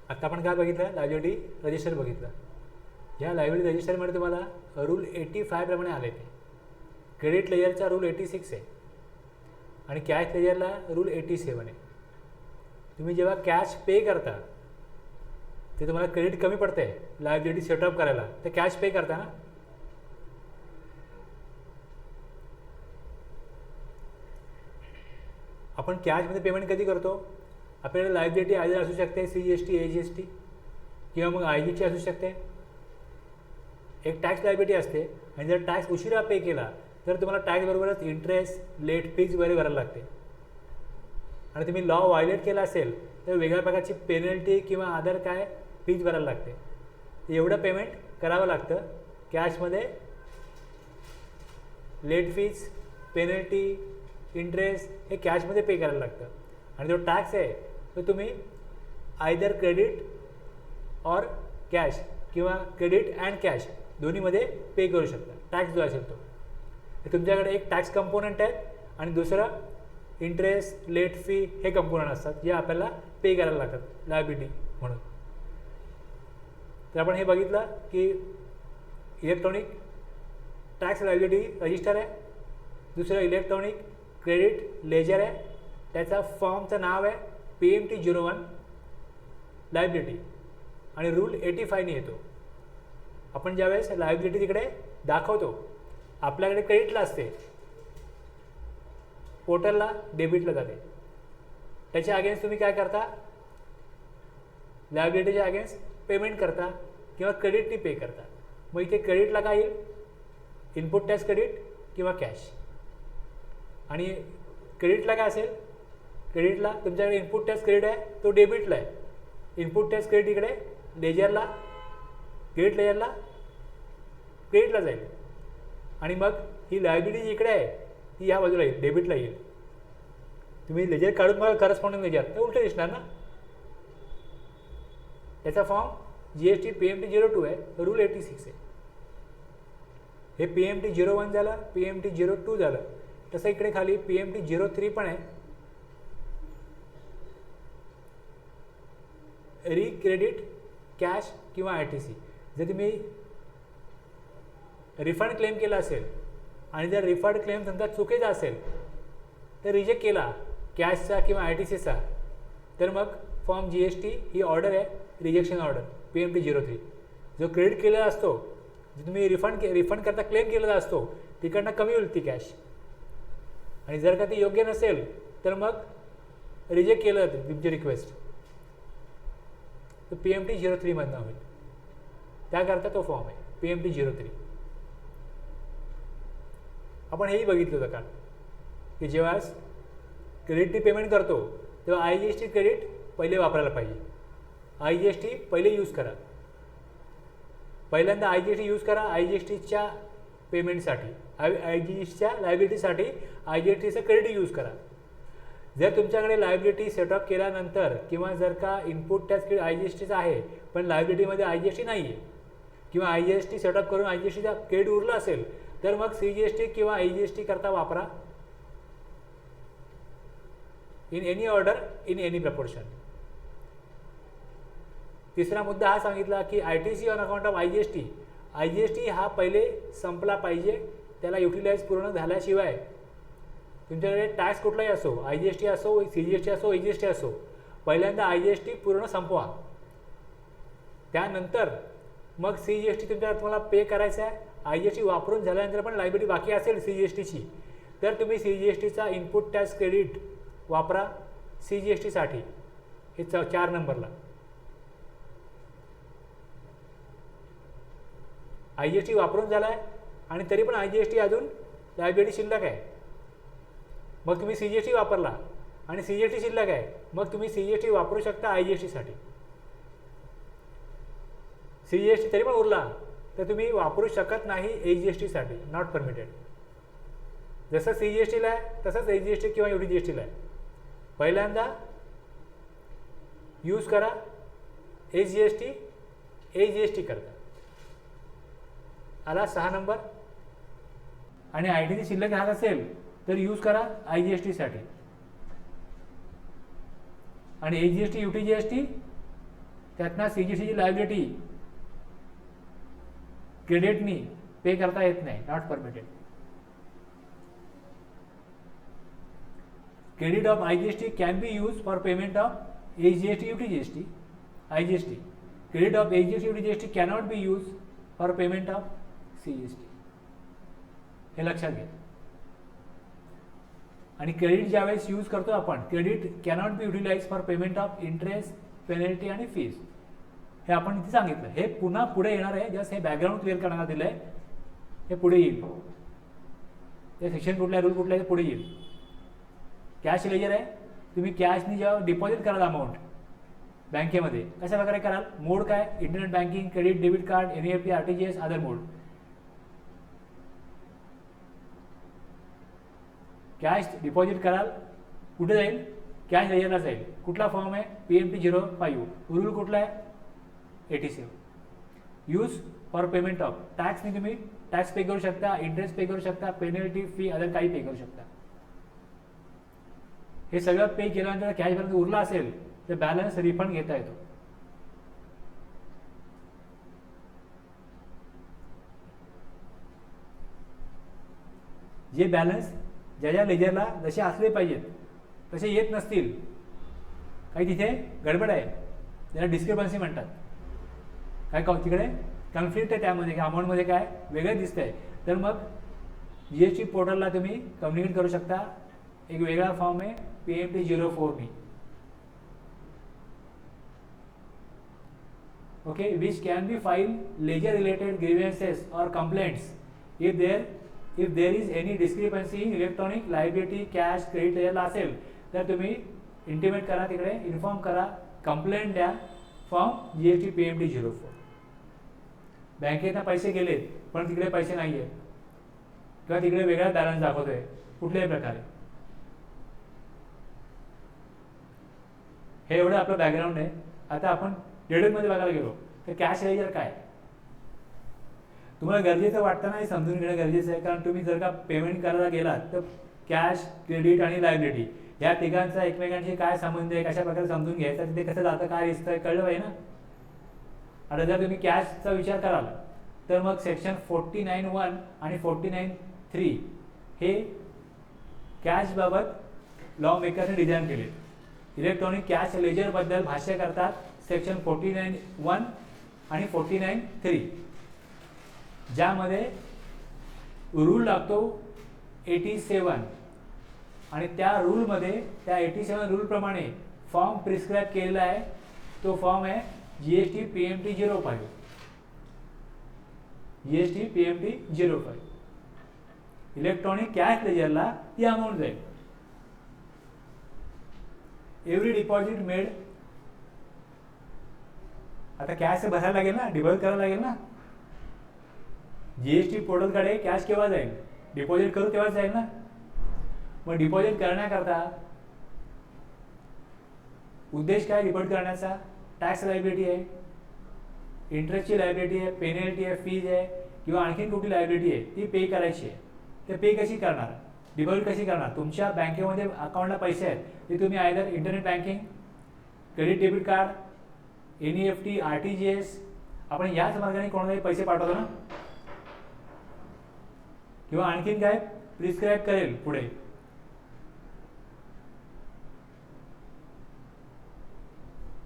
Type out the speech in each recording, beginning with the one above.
आता आपण काय बघितलं, लायबिलिटी रजिस्टर बघितलं. या लायबिलिटी रजिस्टरमध्ये तुम्हाला रूल 85 प्रमाणे आले ते. क्रेडिट लेजरचा रूल 86 आहे आणि कॅश लेजरला रूल 87 आहे. तुम्ही जेव्हा कॅश पे करता ते तुम्हाला क्रेडिट कमी पडतं आहे लायबिलिटी सेटअप करायला, तर कॅश पे करता ना. आपण कॅशमध्ये पेमेंट कधी करतो, आपल्याला लायबिलिटी आयदर असू शकते CGST, AGST किंवा मग IGT असू शकते. एक टॅक्स लायबिलिटी असते आणि जर टॅक्स उशिरा पे केला तर तुम्हाला टॅक्सबरोबरच इंटरेस्ट, लेट फीज वगैरे भरायला लागते. आणि तुम्ही लॉ व्हायलेट केला असेल तर वेगळ्या प्रकारची पेनल्टी किंवा अदर काय फीज भरायला लागते. एवढं पेमेंट करावं लागतं कॅशमध्ये. लेट फीज, पेनल्टी, इंटरेस्ट हे कॅशमध्ये पे करायला लागतं. आणि जो टॅक्स आहे तो तुम्ही आयदर क्रेडिट और कॅश किंवा क्रेडिट अँड कॅश दोन्हीमध्ये पे करू शकता. टॅक्स जो असेल तो तुमच्याकडे एक टॅक्स कंपोनंट आहे आणि दुसरं इंटरेस्ट, लेट फी हे कंपोनंट असतात जे आपल्याला पे करायला लागतात लायबिलिटी म्हणून. तर आपण हे बघितलं की इलेक्ट्रॉनिक टॅक्स लायबिलिटी रजिस्टर आहे, दुसरं इलेक्ट्रॉनिक क्रेडिट लेजर आहे, त्याचा फॉर्मचं नाव आहे PMT 01 लायबिलिटी आणि रूल 85 येतो. आपण ज्यावेळेस लायबिलिटी तिकडे दाखवतो आपल्याकडे क्रेडिटला असते, पोर्टलला डेबिटला जाते. त्याच्या अगेन्स्ट तुम्ही काय करता, लायबिलिटीच्या अगेन्स्ट पेमेंट करता किंवा क्रेडिटनी पे करता. मग इथे क्रेडिटला काय येईल, इनपुट टॅक्स क्रेडिट किंवा कॅश. आणि क्रेडिटला काय असेल, क्रेडिटला तुमच्याकडे इनपुट टॅक्स क्रेडिट आहे तो डेबिटला आहे. इनपुट टॅक्स क्रेडिट इकडे लेजरला, क्रेडिट लेजरला क्रेडिटला जाईल. आणि मग ही लायबिलिटी इकडे आहे ती या बाजूला येईल, डेबिटला येईल. तुम्ही लेजर काढून मला करस्पॉन्डिंग लेजर तर उलटं दिसणार ना. त्याचा फॉर्म GST PMT 02 आहे, रूल 86 आहे. हे PMT 01 झालं, PMT 02 झालं. तसं इकडे खाली PMT 03 पण आहे, रिक्रेडिट कॅश किंवा ITC. जर तुम्ही रिफंड क्लेम केला असेल आणि जर रिफंड क्लेम समजा चुकीचा असेल तर रिजेक्ट केला कॅशचा किंवा ITCचा तर मग फॉर्म GST ही ऑर्डर आहे, रिजेक्शन ऑर्डर PMT 03. जो क्रेडिट केलेला असतो, जो तुम्ही रिफंड करता क्लेम केलेला असतो तिकडनं कमी होईल ती कॅश. आणि जर का ती योग्य नसेल तर मग रिजेक्ट केलं जातं तुमची रिक्वेस्ट, तर PMT 03 मधनं होईल. त्याकरता तो फॉर्म आहे PMT 03. आपण हेही बघितलं होतं का की जेव्हा क्रेडिटनी पेमेंट करतो तेव्हा IGST क्रेडिट पहिले वापरायला पाहिजे. IGST पहिले यूज करा. पहिल्यांदा IGST यूज करा IGSTच्या पेमेंटसाठी, IGSTच्या लायबिलिटीसाठी IGSTचं क्रेडिट यूज करा. जर तुमच्याकडे लायबिलिटी सेटअप केल्यानंतर किंवा जर का इनपुट टॅक्स IGSTचा आहे पण लायबिलिटीमध्ये IGST नाही आहे किंवा IGST सेटअप करून IGSTचा क्रेडिट उरला असेल तर मग CGST किंवा IGST करता वापरा. In any order, in any proportion. तिसरा मुद्दा हा सांगितला की ITC on account of IGST. IGST हा पहिले संपला पाहिजे, त्याला युटिलाइज पूर्ण झाल्याशिवाय तुमच्याकडे टॅक्स कुठलाही असो, IGST असो, CGST असो, AGST असो, पहिल्यांदा IGST पूर्ण संपवा. त्यानंतर मग CGST तुम्हाला पे करायचं आहे. IGST वापरून झाल्यानंतर पण लायबिलिटी बाकी असेल CGSTची तर तुम्ही CGSTचा इनपुट टॅक्स क्रेडिट वापरा CGSTसाठी. हे 4 नंबरला IGST वापरून झाला आहे आणि तरी पण IGST अजून लायबिलिटी शिल्लक आहे. मग तुम्ही CGST वापरला आणि CGST शिल्लक आहे, मग तुम्ही CGST वापरू शकता IGSTसाठी. CGST तरी पण उरला तर तुम्ही वापरू शकत नाही AGSTसाठी, नॉट परमिटेड. जसं CGSTला आहे तसंच AGST किंवा UTGSTला आहे. पहिल्यांदा यूज करा AGST करता. आला 6 नंबर. आणि ITC शिल्लक राहत असेल तर यूज करा IGSTसाठी. आणि AGST UTGST त्यातनं CGSTची लायबिलिटी क्रेडिटनी पे करता येत नाही, not permitted. Credit of IGST can be use for payment of HGST, UTGST, IGST. Credit of HGST, UTGST cannot be used for payment of CGST. हे लक्षात घ्या. आणि क्रेडिट ज्यावेळेस यूज करतो आपण, credit cannot be utilize for payment of interest, penalty आणि fees. हे आपण इथे सांगितलं. हे पुन्हा पुढे येणार आहे. जस्ट हे बॅकग्राऊंड क्लिअर करण्यात दिलं आहे. हे पुढे येईल. ते सेक्शन कुठला रूल कुठला आहे पुढे येईल. कॅश लेजर आहे. तुम्ही कॅशनी जेव्हा डिपॉझिट कराल अमाऊंट बँकेमध्ये, कशा प्रकारे कराल? मोड काय? Internet banking, credit, debit card, NEFT, RTGS, other mode. Cash deposit कराल, कुठे जाईल? कॅश लेजरला जाईल. कुठला फॉर्म आहे? PMT 05. रूल कुठला आहे? 87. यूज फॉर पेमेंट ऑफ टॅक्सनी तुम्ही टॅक्स पे करू शकता, इंटरेस्ट पे करू शकता, पेनल्टी, फी, अदर काही पे करू शकता. हे सगळं पे केल्यानंतर कॅशपर्यंत उरला असेल तर बॅलन्स रिफंड घेता येतो. जे बॅलन्स ज्या लेजरला जसे असले पाहिजेत तसे येत नसतील, काही तिथे गडबड आहे, ज्याला डिस्क्रिपन्सी म्हणतात, काय तिकडे कन्फ्लिक्ट आहे, त्यामध्ये अमाऊंटमध्ये काय वेगळं दिसतंय, तर मग GST पोर्टलला तुम्ही कम्युनिकेट करू शकता. एक वेगळा फॉर्म आहे PMT 04 okay, which can be filed ledger related grievances or complaints if there is any discrepancy in electronic liability, cash, credit ledger असेल तर तुम्ही इंटिमेट करा, तिकडे इन्फॉर्म करा, कंप्लेंट द्या. Form GST PMT 04. बँकेत पैसे गेलेत पण तिकडे पैसे नाही आहेत किंवा तिकडे वेगळा बॅलन्स दाखवतोय कुठल्याही प्रकारे. हे एवढं आपलं बॅकग्राऊंड आहे. आता आपण डिटेलमध्ये बघायला गेलो तर कॅश लेजर काय, तुम्हाला गरजेचं वाटतं ना, हे समजून घेणं गरजेचं आहे. कारण तुम्ही जर का पेमेंट करायला गेलात तर कॅश, क्रेडिट आणि लायबिलिटी या तिघांचा एकमेकांशी काय संबंध आहे, कशा प्रकारे समजून घ्यायचा, तिथे कसं जातं, काय दिसतंय, कळलं पाहिजे ना. आता जर तुम्ही कॅशचा विचार कराल तर मग सेक्शन 49(1) आणि 49(3) हे कॅशबाबत लॉ मेकरने डिझाईन केले. इलेक्ट्रॉनिक कॅश लेजरबद्दल भाष्य करतात सेक्शन 49(1) आणि 49(3), ज्यामध्ये रूल लागतो 87 आणि त्या रूलमध्ये, त्या 87 रूलप्रमाणे फॉर्म प्रिस्क्राईब केलेला आहे. तो फॉर्म आहे GST PMT 05. GST PMT 05. Electronic cash लेजरला ती अमाऊंट जाईल. एव्हरी डिपॉझिट मेड, आता कॅश भरायला लागेल ना, डिपॉझिट करायला लागेल ना. GST पोर्टलकडे कॅश केव्हा जाईल? डिपॉझिट करू तेव्हाच जाईल ना. मग डिपॉझिट करण्याकरता उद्देश काय डिपॉझिट करण्याचा? टॅक्स लायबिलिटी आहे, इंटरेस्टची लायबिलिटी आहे, पेनल्टी आहे, फीज आहे किंवा आणखीन कुठली लायबिलिटी आहे ती पे करायची आहे. ते पे कशी करणार? डिपॉझिट कशी करणार? तुमच्या बँकेमध्ये अकाउंटला पैसे आहेत ते तुम्ही either internet banking, credit debit card, NEFT, RTGS, आपण याच मार्गाने कोणालाही पैसे पाठवतो ना, किंवा आणखीन काय प्रिस्क्राईब करेल पुढे.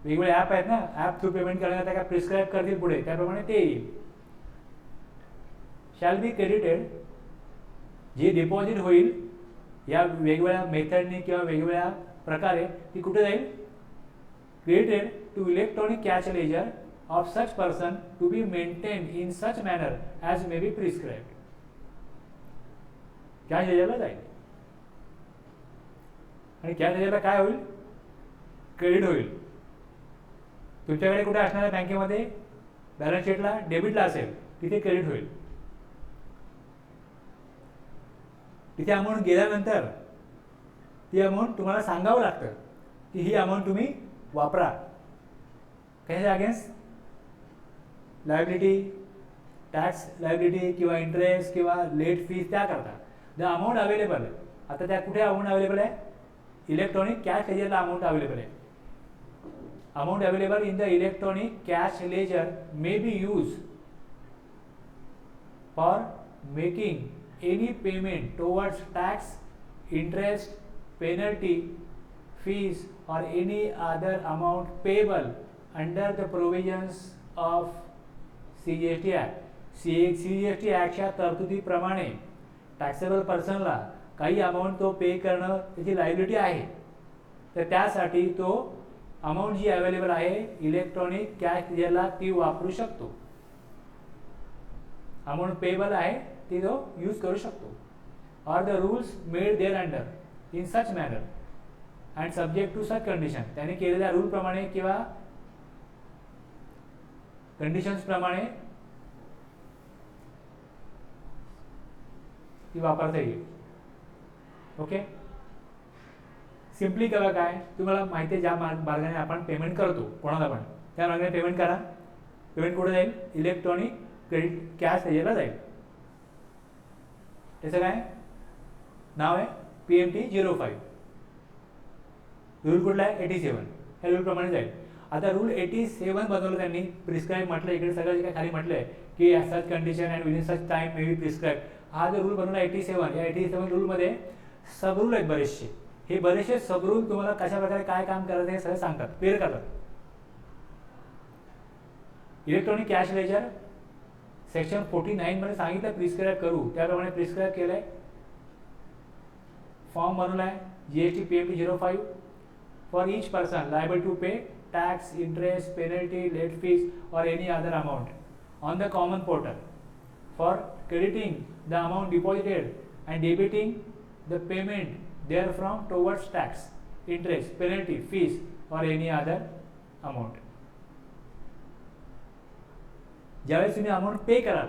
वेगवेगळे ॲप आहेत ना, ॲप थ्रू पेमेंट करण्याचा काय प्रिस्क्राईब करतील पुढे, त्याप्रमाणे ते येईल. शॅल बी क्रेडिटेड, जे डिपॉझिट होईल या वेगवेगळ्या मेथडनी किंवा वेगवेगळ्या प्रकारे ती कुठे जाईल? Credited to electronic cash ledger of such person to be maintained in such manner as may be prescribed. Cash लेजरला जाईल. आणि कॅश लेजरला काय होईल? क्रेडिट होईल. तुमच्याकडे कुठे असणार आहे बँकेमध्ये? बॅलन्स शीटला डेबिटला असेल तिथे क्रेडिट होईल. तिथे अमाऊंट गेल्यानंतर ती अमाऊंट तुम्हाला सांगावं लागतं की ही अमाऊंट तुम्ही वापरा. कशाच्या अगेन्स्ट? लायबिलिटी, टॅक्स लायबिलिटी किंवा इंटरेस्ट किंवा लेट फीज त्या करता. द अमाऊंट अवेलेबल, आता त्या कुठे अमाऊंट अवेलेबल आहे? इलेक्ट्रॉनिक कॅश लेजरला अमाऊंट अवेलेबल आहे. amount available in the electronic cash ledger may be used for making any payment towards tax, interest, penalty, fees or any other amount payable under the provisions of CGST Act. CGST Actच्या तरतुदीप्रमाणे taxable पर्सनला काही amount तो पे करणं त्याची liability आहे, तर त्यासाठी तो अमाऊंट जी अवेलेबल आहे इलेक्ट्रॉनिक कॅश लेजरला ती वापरू शकतो. अमाऊंट पेबल आहे ती तो यूज करू शकतो. Or the rules made there under in such manner and subject to such condition. त्याने केलेल्या रूल प्रमाणे किंवा कंडिशन्स प्रमाणे ती वापरता येईल. ओके, सिम्पली करा काय, तुम्हाला माहिती आहे ज्या मार्गाने आपण पेमेंट करतो कोणाला पण त्या मार्गाने पेमेंट करा. पेमेंट कुठे जाईल? इलेक्ट्रॉनिक क्रेडिट कॅश लेजरला जाईल. त्याचं काय नाव आहे? PMT-05. रूल कुठला आहे? 87. ह्या रूल प्रमाणे जाईल. आता रूल 87 बनवलं त्यांनी, प्रिस्क्राईब म्हटलं, इकडे सगळं जे काय खाली म्हटलंय की such condition and within such time may be prescribe. हा जो रूल बनवला 87, या 87 रूलमध्ये सब रूल आहेत बरेचसे. हे बरेचसे सब रूल तुम्हाला कशा प्रकारे काय काम करायचं हे सगळं सांगतात, क्लिअर करतात. इलेक्ट्रॉनिक कॅश लेजर सेक्शन 49 मध्ये सांगितलं प्रिस्क्राईब करू, त्याप्रमाणे प्रिस्क्राईब केलंय. फॉर्म बनवलाय GST PMT-05 for each person liable to pay tax, interest, penalty, late fees or any other amount on the common portal for crediting the amount deposited and debiting the payment therefrom towards tax, interest, penalty, fees or any other amount. ज्यावेळेस तुम्ही amount पे कराल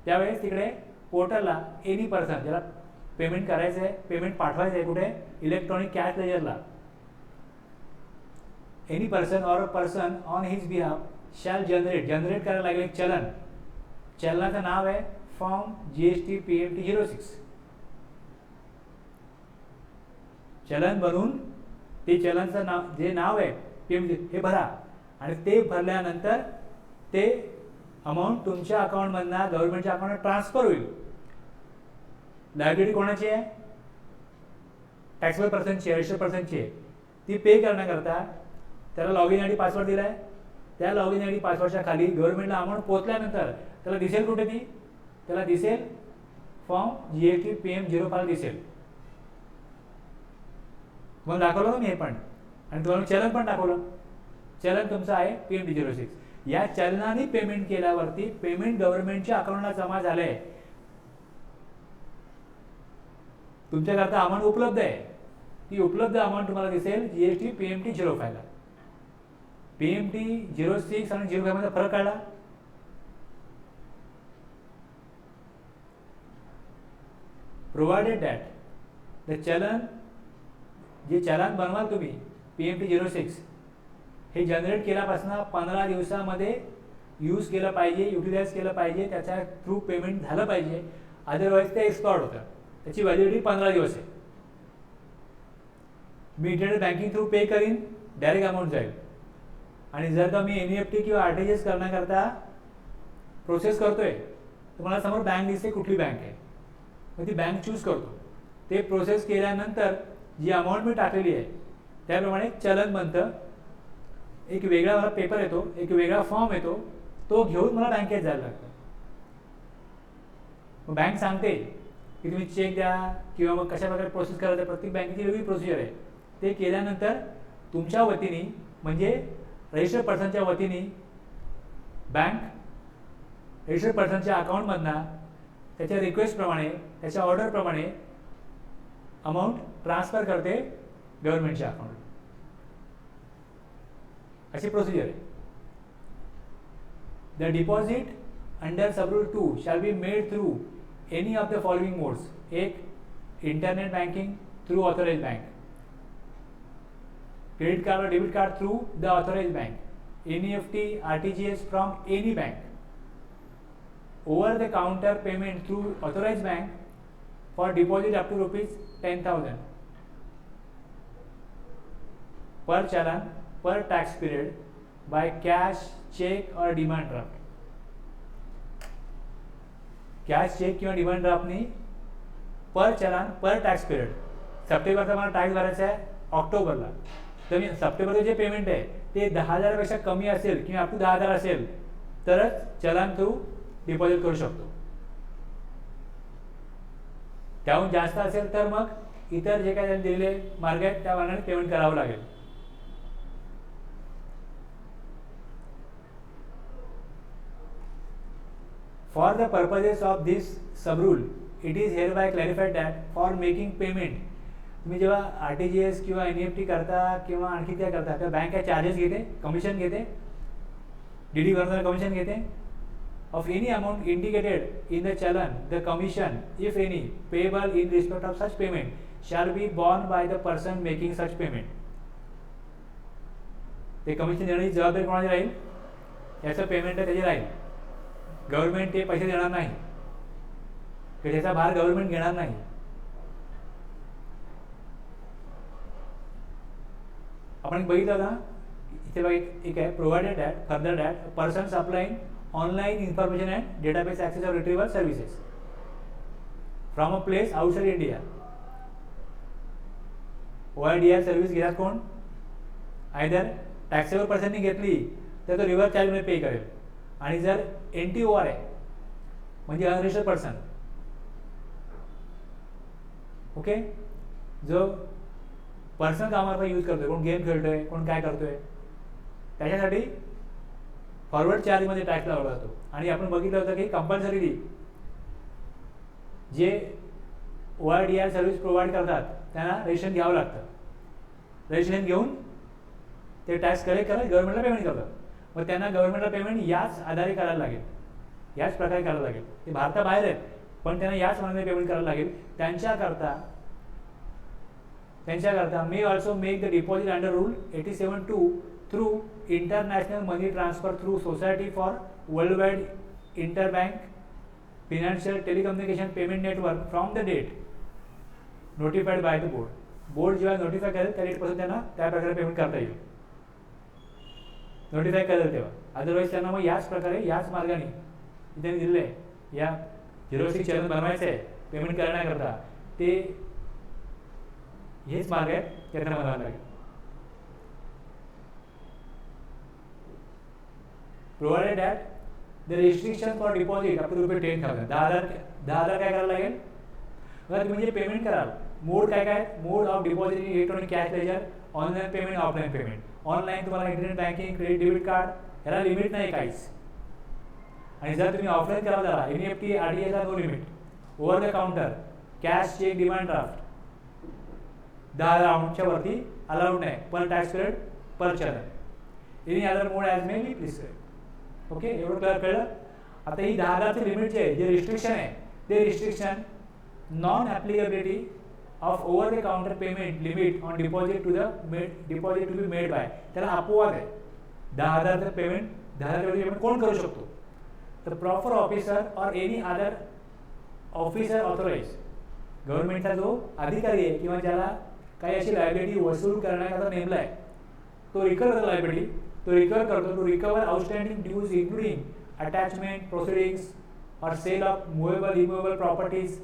त्यावेळेस तिकडे पोर्टलला any person ज्याला payment करायचं आहे, payment पाठवायचं आहे कुठे? इलेक्ट्रॉनिक कॅश लेजरला. Any person or a person on his behalf shall generate करायला लागेल एक चलन. चलनाचं नाव आहे फॉर्म GST PMT-06. चलन बनवून ते चलनचं नाव जे नाव आहे PMT हे भरा आणि ते भरल्यानंतर ते अमाऊंट तुमच्या अकाउंटमधनं गव्हर्नमेंटच्या अकाउंटला ट्रान्सफर होईल. लायबिलिटी कोणाची आहे? टॅक्सेबल पर्सनची, रजिस्टर्ड पर्सनची आहे. ती पे करण्याकरता त्याला लॉगिन आयडी पासवर्ड दिलाय. त्या लॉगिन आयडी पासवर्डच्या खाली गव्हर्नमेंटला अमाऊंट पोहोचल्यानंतर त्याला दिसेल कुठे? ती त्याला दिसेल फॉर्म GST PM-05 दिसेल. मग दाखवलं ना मी हे पण, आणि तुम्हाला चलन पण दाखवलं. चलन तुमचं आहे PMT-06. या चलनाने पेमेंट केल्यावरती पेमेंट गव्हर्नमेंटच्या अकाउंटला जमा झालंय, तुमच्याकरता अमाऊंट उपलब्ध आहे. ती उपलब्ध अमाऊंट तुम्हाला दिसेल GST PMT-05 ला. PMT-06 आणि 05 मध्ये फरक कळला? प्रोव्हाइडेड दॅट द चलन, जे चलन बनवाल तुम्ही PMT-06 हे जनरेट केल्यापासून 15 दिवसामध्ये यूज केलं पाहिजे, युटिलाइज केलं पाहिजे, त्याच्या थ्रू पेमेंट झालं पाहिजे. अदरवाईज ते एक्सपायर्ड होतं. त्याची व्हॅलिडिटी 15 दिवस आहे. मी इंटरनेट बँकिंग थ्रू पे करीन, डायरेक्ट अमाऊंट जाईल. आणि जर का मी NEFT किंवा RTGS करण्याकरता प्रोसेस करतोय, तुम्हाला समोर बँक दिसते कुठली बँक आहे, मग ती बँक चूज करतो. ते प्रोसेस केल्यानंतर जी अमाऊंट मी टाकलेली आहे त्याप्रमाणे चलन बनतं. एक वेगळा मला पेपर येतो, एक वेगळा फॉर्म येतो, तो घेऊन मला बँकेत जायला लागतं. मग बँक सांगते की तुम्ही चेक द्या किंवा मग कशा प्रकारे प्रोसेस करायचं. प्रत्येक बँकेची वेगळी प्रोसिजर आहे. ते केल्यानंतर तुमच्या वतीने म्हणजे रजिस्टर्ड पर्सनच्या वतीने बँक रजिस्टर्ड पर्सनच्या अकाउंटमधनं त्याच्या रिक्वेस्टप्रमाणे, त्याच्या ऑर्डरप्रमाणे अमाऊंट ट्रान्सफर करते गव्हर्नमेंटच्या अकाउंटला. अशी प्रोसिजर आहे. The deposit under sub rule 2 shall be made through any of the following modes. एक, internet banking through authorise bank, credit card or debit card through the authorise bank, NEFT RTGS from any bank, over the counter payment through authorise bank for deposit up to ₹10,000 per challan per tax period by cash, check or demand draft. Cash cheque किंवा demand ड्राफ्टनी पर चलान पर tax period. सप्टेंबरचा मला tax भरायचा आहे ऑक्टोबरला, तर मी सप्टेंबरचं जे पेमेंट आहे ते 10,000पेक्षा कमी असेल किंवा अप टू 10,000 असेल तरच चलान थ्रू डिपॉझिट करू शकतो. त्याहून जास्त असेल तर मग इतर जे काही दिलेले मार्ग आहेत त्या मार्गाने पेमेंट करावं लागेल. For the purposes of this sub-rule, it is hereby clarified that for making payment, तुम्ही जेव्हा RTGS किंवा NEFT करता किंवा आणखी काय करता तर बँक काय चार्जेस घेते, कमिशन घेते, DD भरताना कमिशन घेते. Of any amount indicated in the challan, the commission, if any, payable in respect of such payment, shall be borne by the person making such payment. ते commission देण्याची जबाबदारी कोणाची राहील? याचं पेमेंट त्याची राहील. गव्हर्नमेंट ते पैसे देणार नाही, त्याचा भार गव्हर्नमेंट घेणार नाही. आपण बघितलं ना इथे बघा एक आहे provided that further that person supplying online information and database access or retrieval services from a place outside India. OIDR service घेतात कोण? आयदर टॅक्सेबल पर्सननी घेतली तर तो रिव्हर्स चार्जमध्ये पे करेल, आणि जर NTOR आहे म्हणजे अनरजिस्टर्ड पर्सन, ओके, जो पर्सनल कामाला यूज करतोय, कोण गेम खेळतोय, कोण काय करतोय, त्याच्यासाठी फॉरवर्ड चार्जमध्ये टॅक्स लावला जातो. आणि आपण बघितलं होतं की कंपल्सरीली जे OIDR सर्व्हिस प्रोव्हाइड करतात त्यांना रजिस्ट्रेशन घ्यावं लागतं. रजिस्ट्रेशन घेऊन ते टॅक्स कलेक्ट करत गव्हर्नमेंटला पेमेंट करतात. मग त्यांना गव्हर्नमेंटला पेमेंट याच आधारे करायला लागेल, याच प्रकारे करायला लागेल. ते भारताबाहेर आहेत पण त्यांना याच मार्गाने पेमेंट करायला लागेल. त्यांच्याकरता may also make the deposit under rule 87(2) through international money transfer through society for world wide interbank financial telecommunication payment network from the date notified by the board. Board जेव्हा नोटिफाय करेल त्या डेटपासून त्यांना त्या प्रकारे payment करता येईल, notify करेल तेव्हा. अदरवाईज त्यांना मग याच प्रकारे याच मार्गाने त्यांनी दिलेलं आहे या 06 चलन बनवायचं आहे पेमेंट करण्याकरता, ते हेच मार्ग आहेत ते त्यांना बनवायला लागेल. Provided that the restriction for deposit up to ₹10,000 10,000 काय करायला लागेल? तुम्ही जे पेमेंट कराल मोड काय काय? Mode of deposit in electronic cash ledger, online payment, offline payment. Online तुम्हाला internet banking, credit debit card ह्याला लिमिट नाही काहीच. आणि जर तुम्ही ऑफलाईन करायला झाला NEFT RTGS ला no limit. Over the counter cash, cheque, demand draft 10,000 अमाऊंटच्या वरती अलाउड नाही per tax period per challan. Any other mode as may be prescribe. Okay, एवढं क्लिअर कळलं? आता ही 10,000चे लिमिट जे आहे, जे रिस्ट्रिक्शन आहे ते restriction non applicability of over the counter payment limit on deposit to be made by, त्याला अपवाद आहे. 10,000चं पेमेंट 10,000 पेमेंट कोण करू शकतो? तर प्रॉपर ऑफिसर और एनी अदर ऑफिसर ऑथोराइज, गव्हर्नमेंटचा जो अधिकारी आहे किंवा ज्याला काही अशी लायबिलिटी वसूल करण्याकरता नेमला आहे तो रिकवर करतो लायबिलिटी, तो रिकवर करतो to recover outstanding dues including attachment proceedings और sale of movable immovable properties.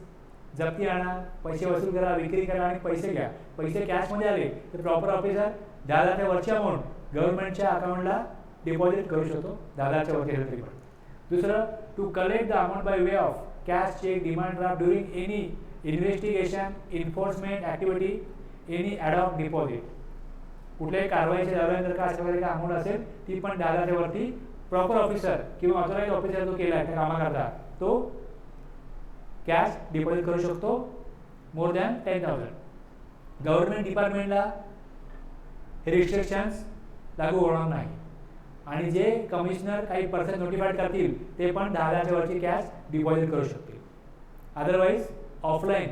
जप्ती आणा, पैसे वसूल करा, विक्री करा आणि पैसे घ्या. पैसे कॅशमध्ये आले तर प्रॉपर ऑफिसर 10,000च्या वरची अमाऊंट गव्हर्नमेंटच्या अकाउंटला डिपॉझिट करू शकतो 10,000च्या वरती असेल तरी पण. दुसरं, to collect the amount by way of cash, cheque, demand draft during any investigation, enforcement activity, any ad hoc deposit. कुठल्याही कारवाईच्या दरम्यान जर का अशा प्रकारची अमाऊंट असेल ती पण 10,000च्या वरती प्रॉपर ऑफिसर किंवा ऑथोराइज ऑफिसर जो केला आहे त्या कामाकरता तो कॅश डिपॉझिट करू शकतो मोर दॅन 10,000. गव्हर्नमेंट डिपार्टमेंटला हे रिस्ट्रिक्शन्स लागू होणार नाही. आणि जे कमिशनर काही पर्सन नोटिफाईड करतील ते पण 10,000च्या वरची कॅश डिपॉझिट करू शकतील. Otherwise offline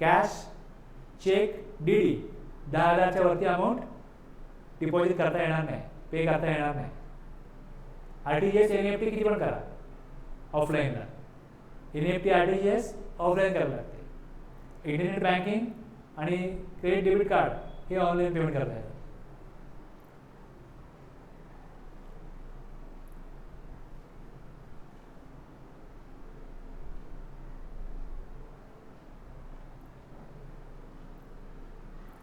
cash, cheque, DD 10,000च्या वरती अमाऊंट डिपॉझिट करता येणार नाही, पे करता येणार नाही. RTGS NEFT किती पण करा ऑफलाईनला, NEFT RTGS ऑफलाईन करायला लागते. इंटरनेट बँकिंग आणि क्रेडिट डेबिट कार्ड हे ऑनलाईन पेमेंट करता येतात.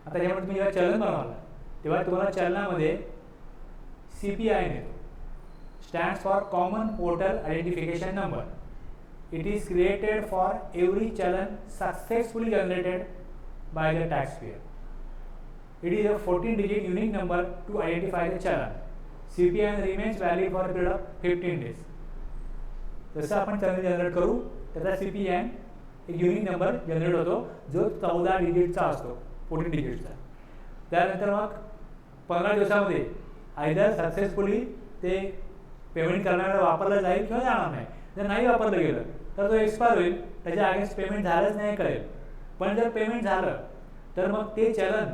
आता त्याच्यामुळे तुम्ही जेव्हा चलन बनवाल तेव्हा तुम्हाला चलनामध्ये CPI येतो, stands for common portal identification number. It is created for every challan successfully generated by the taxpayer. It is a 14-digit unique number to identify the challan. CPI remains valid for a period of 15 days. जसं आपण चलन generate करू त्याचा CPI एक unique number generate होतो जो 14 डिजिटचा असतो, 14 डिजिटचा. त्यानंतर मग 15 दिवसामध्ये आयदर सक्सेसफुली ते पेमेंट करणाऱ्याला वापरलं जाईल किंवा जाणार नाही. जर नाही वापरलं गेलं तर तो एक्सपायर होईल, त्याच्या अगेन्स्ट पेमेंट झालंच नाही कळेल. पण जर पेमेंट झालं तर मग ते चलन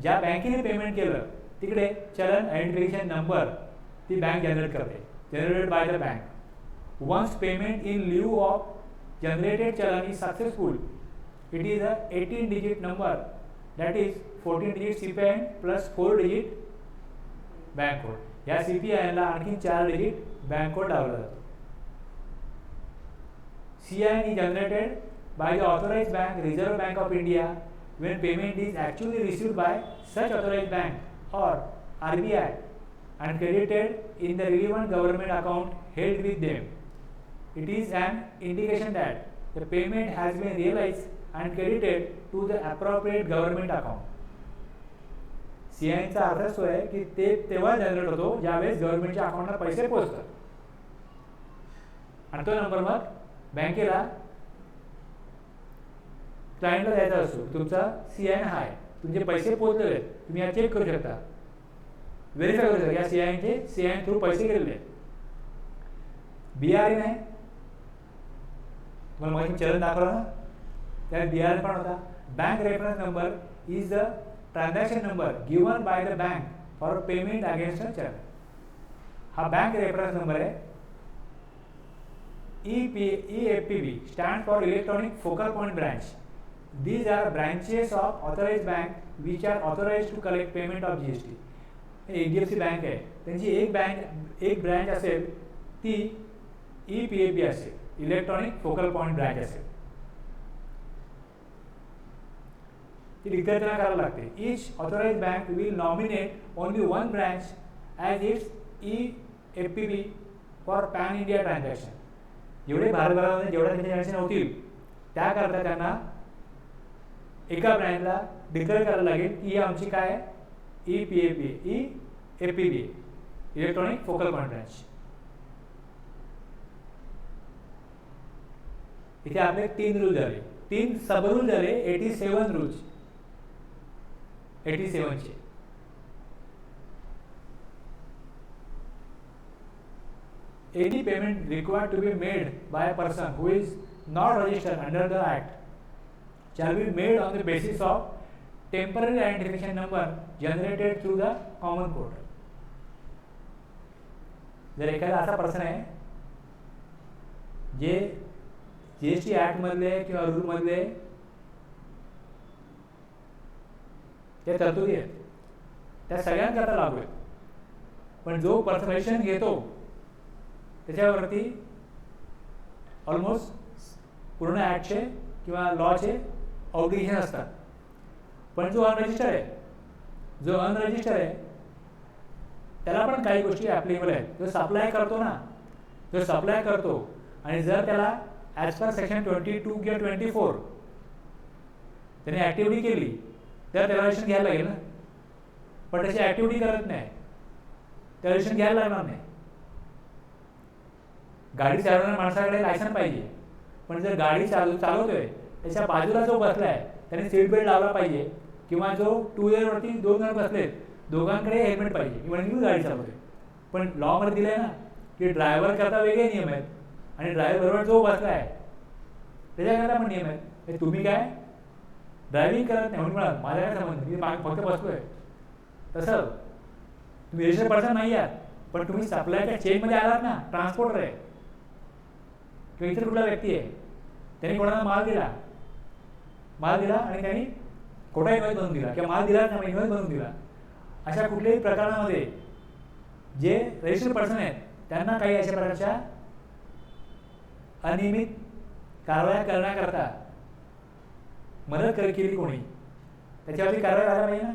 ज्या बँकेने पेमेंट केलं तिकडे चलन आयडेंटिफिकेशन नंबर ती बँक जनरेट करते, generated by the bank. Once payment in lieu of generated challan is successful, it is a 18 digit number that is 14 digit CPI plus 4 digit bank code. या CPI ला आणखी 4 digit bank code लावला जातो. CIN is generated by the authorized bank, Reserve Bank of India, when payment is actually received by such authorized bank or RBI and credited in the relevant government account held with them. It is an indication that the payment has been realized and credited to the appropriate government account. CIN चा अर्थ असतो आहे की ते तेव्हा generate होतो ज्यावेळेस गव्हर्नमेंटच्या अकाउंटला पैसे पोहोचतात आणि तो नंबर मग बँकेला क्लायंटला द्यायचा असतो. तुमचा CIN हा आहे, तुमचे पैसे पोहोचलेले आहेत, तुम्ही या चेक करू शकता, व्हेरीफाय करू शकता या CIN थ्रू पैसे गेलेले आहेत. BRN आहे, तुम्हाला माहिती चलन दाखवलं ना, त्यात BRN पण होता. Bank reference number is the transaction number given by the bank for payment against अ चलन. हा बँक रेफरन्स नंबर आहे. EFPB stands for Electronic Focal Point Branch. These are branches of authorized bank which are authorized to collect payment of GST. HDFC bank आहे, त्यांची एक branch असेल ती EPAB असेल, electronic focal point branch असेल. ती declare करायला लागते. Each authorized bank will nominate only one branch as its EFPB for pan India transaction. जेवढे भारतभरामध्ये जेवढ्या ट्रान्झॅक्शन होतील त्याकरता त्यांना एका ब्रँचला डिक्लेअर करायला लागेल की ही आमची काय आहे, EFPB electronic focal point branch. इथे आपले 3 रूल झाले, 3 सब रूल झाले, 87 rules, 87चे. Any payment required to be made by a person who is not registered under the Act shall be made on the basis of temporary identification number generated through the common portal. जर एखादा असा person आहे जे GST act मधले किंवा rule मधले त्या तरतुदी आहेत त्या सगळ्यांकरता लागू आहेत, पण जो पर्सन घेतो त्याच्यावरती ऑलमोस्ट पूर्ण ॲक्टचे किंवा लॉचे ऑब्लिगेशन असतात. पण जो अनरजिस्टर्ड आहे त्याला पण काही गोष्टी ॲप्लिकेबल आहेत. जो सप्लाय करतो आणि जर त्याला ॲज पर सेक्शन 22 किंवा 24 त्याने ॲक्टिव्हिटी केली तर त्याला रजिस्ट्रेशन घ्यायला लागेल ना. पण त्याची ॲक्टिव्हिटी करत नाही त्याला रजिस्ट्रेशन घ्यायला लागणार नाही. गाडी चालवणाऱ्या माणसाकडे लायसन पाहिजे, पण जर गाडी चालवतोय त्याच्या बाजूला जो बसलाय त्याने सीट बेल्ट लावला पाहिजे, किंवा जो 2 व्हीलरवरती 2 जण बसलेत दोघांकडे हेल्मेट पाहिजे, म्हणजे गाडी चालवतोय. पण लॉमध्ये दिलंय ना की ड्रायव्हर करता वेगळे नियम आहेत आणि ड्रायव्हर बरोबर जो बसलाय त्याच्याकरता पण नियम आहेत. तुम्ही काय ड्रायव्हिंग करत नाही म्हणून म्हणा माझ्या काय संबंध, मी फक्त बसलोय. तसं तुम्ही रजिस्टर्ड पर्सन नाही आहात, पण तुम्ही सप्लायच्या चेनमध्ये आलात ना, ट्रान्सपोर्टर आहे किंवा इतर कुठला व्यक्ती आहे, त्यांनी कोणाला माल दिला आणि त्यांनी खोटा इन्व्हॉइस बनवून दिला किंवा माल दिला किंवा इन्व्हॉइस बनवून दिला, अशा कुठल्याही प्रकरणामध्ये जे रजिस्टर्ड पर्सन आहेत त्यांना काही अशा प्रकारच्या अनियमित कारवाया करण्याकरता मदत केली कोणी त्याच्यावरती कारवाई व्हायला पाहिजे ना.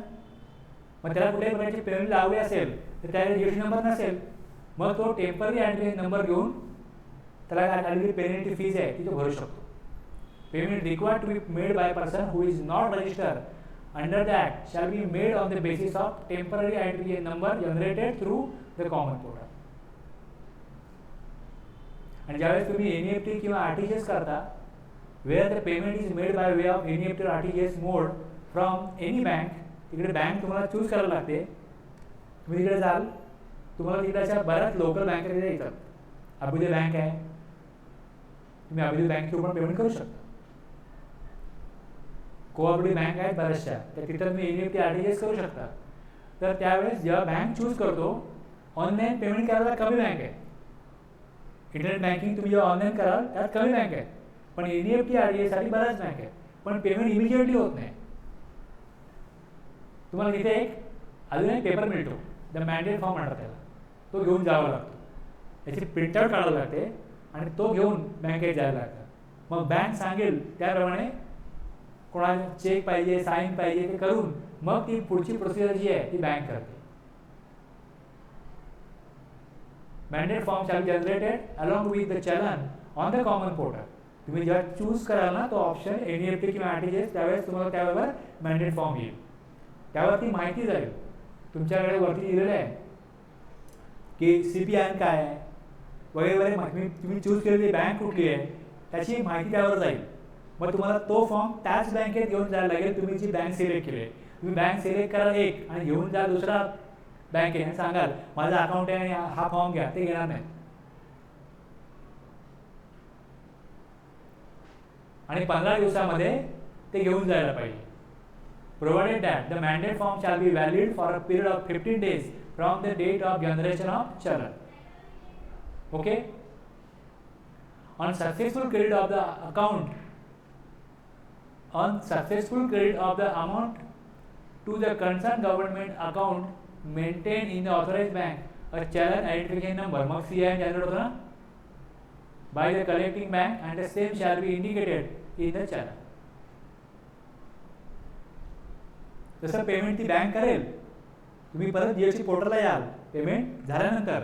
मग त्याला कुठल्याही प्रकारची पेमेंट लावली असेल तर त्याला जीएसटी नंबर नसेल, मग तो टेम्पररी आयडेंटिटी नंबर घेऊन त्याला काढलेली पेनल्टी फीज आहे ती तो भरू शकतो. Payment required to be made by person who is not registered under the act shall be made on the basis of temporary identity number generated through the common portal. आणि ज्यावेळेस तुम्ही NEFT किंवा RTGS करता, where the payment is made by way of NEFT or RTGS mode from any bank, तिकडे bank तुम्हाला choose करायला लागते. तुम्ही तिकडे जाल, तुम्हाला तिकडे अशा बऱ्याच लोकल बँका तिथे येतात. अभ्युदय बँक आहे, तुम्ही अभ्युदय बँक थ्रू पण पेमेंट करू शकता. कोऑपरेटिव्ह बँक आहेत बऱ्याचशा, तर तिथं तुम्ही एनईएफटी आरटीजीएस करू शकता. तर त्यावेळेस जेव्हा बँक चूज करतो, ऑनलाईन पेमेंट करायला कमी बँक आहे. इंटरनेट बँकिंग तुम्ही जेव्हा ऑनलाईन कराल त्यात कमी बँक आहे, पण एनईएफटी आरटीजीएससाठी बऱ्याच बँक आहे, पण पेमेंट इमिजिएटली होत नाही. तुम्हाला तिथे एक अजून एक पेपर मिळतो, द मॅन्डेट फॉर्म म्हणतात त्याला, तो घेऊन जावा लागतो. त्याची प्रिंटआउट काढावं लागते आणि तो घेऊन बँकेत जायला लागतं. मग बँक सांगेल त्याप्रमाणे कोणाला चेक पाहिजे, साईन पाहिजे ते करून मग ती पुढची प्रोसिजर जी आहे ती बँक करते. Mandate form shall be generated along with the चलन ऑन द कॉमन पोर्टल. तुम्ही जेव्हा चूज कराल ना तो ऑप्शन एनईएफटी किंवा आरटीजीएस, त्यावेळेस तुम्हाला त्याबरोबर मॅन्डेट फॉर्म येईल. त्यावरती माहिती जाईल, तुमच्याकडे वरती दिलेलं आहे की CPIN काय आहे वगैरे वगैरे. तुम्ही चूज केलेली बँक कुठली आहे त्याची माहिती त्यावर जाईल. मग तुम्हाला तो फॉर्म त्याच बँकेत घेऊन जायला लागेल तुम्ही जी बँक सिलेक्ट केली आहे. तुम्ही बँक सिलेक्ट कराल एक आणि घेऊन जा दुसरा बँकेत आणि सांगाल माझं अकाउंट आहे आणि हा फॉर्म घ्या, ते घेणार नाही. आणि 15 दिवसामध्ये ते घेऊन जायला पाहिजे. Provided that the mandate form shall be valid for a period of 15 days from the date of generation of challan. Okay? On successful credit of the amount to the concerned government account maintained in the authorized bank, a challan identification number, मग CIN generate होतो ना, by the collecting bank, and the same shall be indicated in the challan. जसं payment ती bank करेल, तुम्ही परत GST पोर्टलला याल, पेमेंट झाल्यानंतर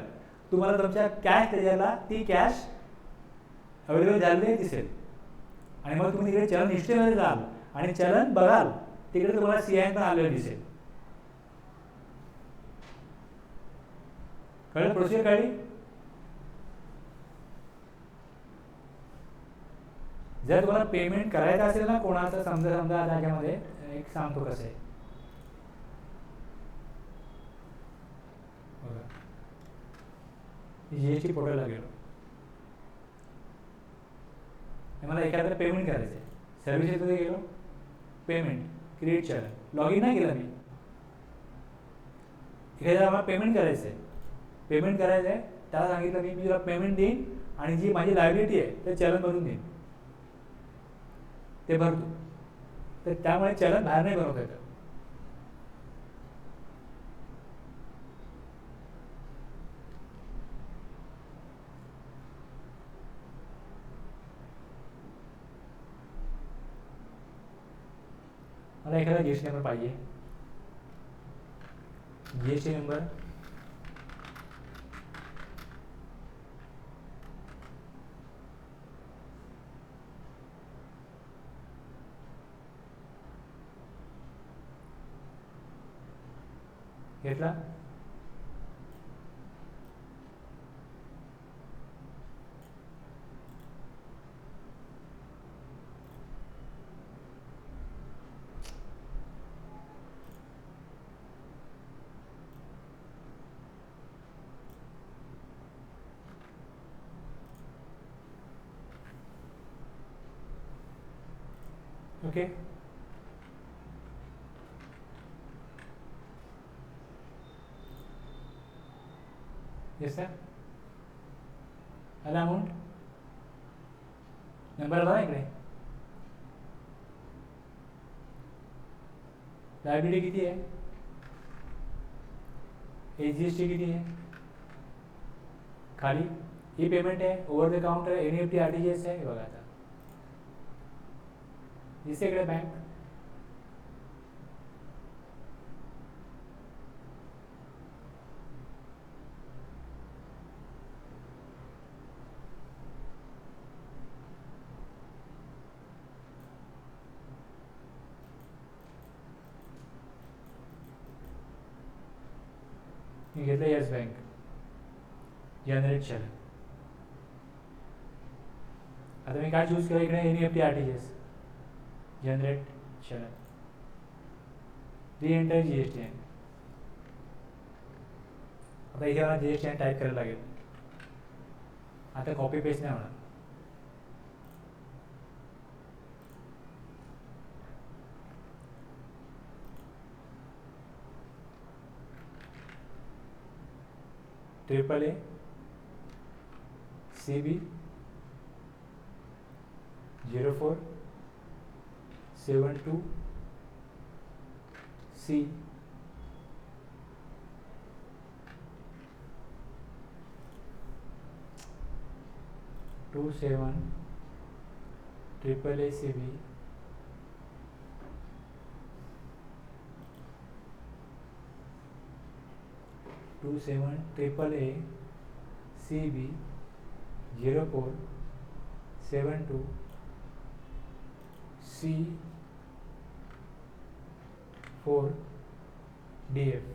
तुम्हाला तुमच्या कॅश त्याच्याला ती कॅश अवेलेबल झालेली दिसेल. आणि मग तुम्ही तिकडे चलन हिस्ट्रीमध्ये जाल आणि चलन बघाल, तिकडे तुम्हाला CIN पण आलेलं दिसेल. कळलं? प्रोसिजर कळली? जर तुम्हाला पेमेंट करायचं असेल ना कोणाचं, समजा त्याच्यामध्ये एक सांगतो कसं आहे. जीएसटी पोर्टलला गेलो, मला एखाद्याला पेमेंट करायचं आहे, सर्व्हिसेसमध्ये गेलो, पेमेंट क्रिएट चलन, लॉग इन नाही केलं मी. एखाद्याला मला पेमेंट करायचं आहे, त्याला सांगितलं मी तुला पेमेंट देईन आणि जी माझी लायबिलिटी आहे ते चलन भरून देईन, ते भरतो. तर त्यामुळे चलन बाहेर नाही बनवता येतं. मला एखादा जीएसटी नंबर पाहिजे. जीएसटी नंबर घेतला. Okay, yes sir. आला अमाऊंट, नंबर बघा इकडे. लायबिलिटी किती आहे, HGST किती आहे, खाली ही पेमेंट आहे, over the counter NEFT RTGS आहे. बघा आता दिसते इकडे बँक, मी घेतलं येस बँक, जनरेट चलन. आता मी काय चूज केलं इकडे, NEFT RTGS, जनरेट चलन, री एंटर GSTN. आता इथे मला GSTN टाईप करायला लागेल. आता कॉपी पेस्ट नाही होणार. AAA CB 0472 C 27 AAA CB 27 AAA CB 0472 C 4 DF.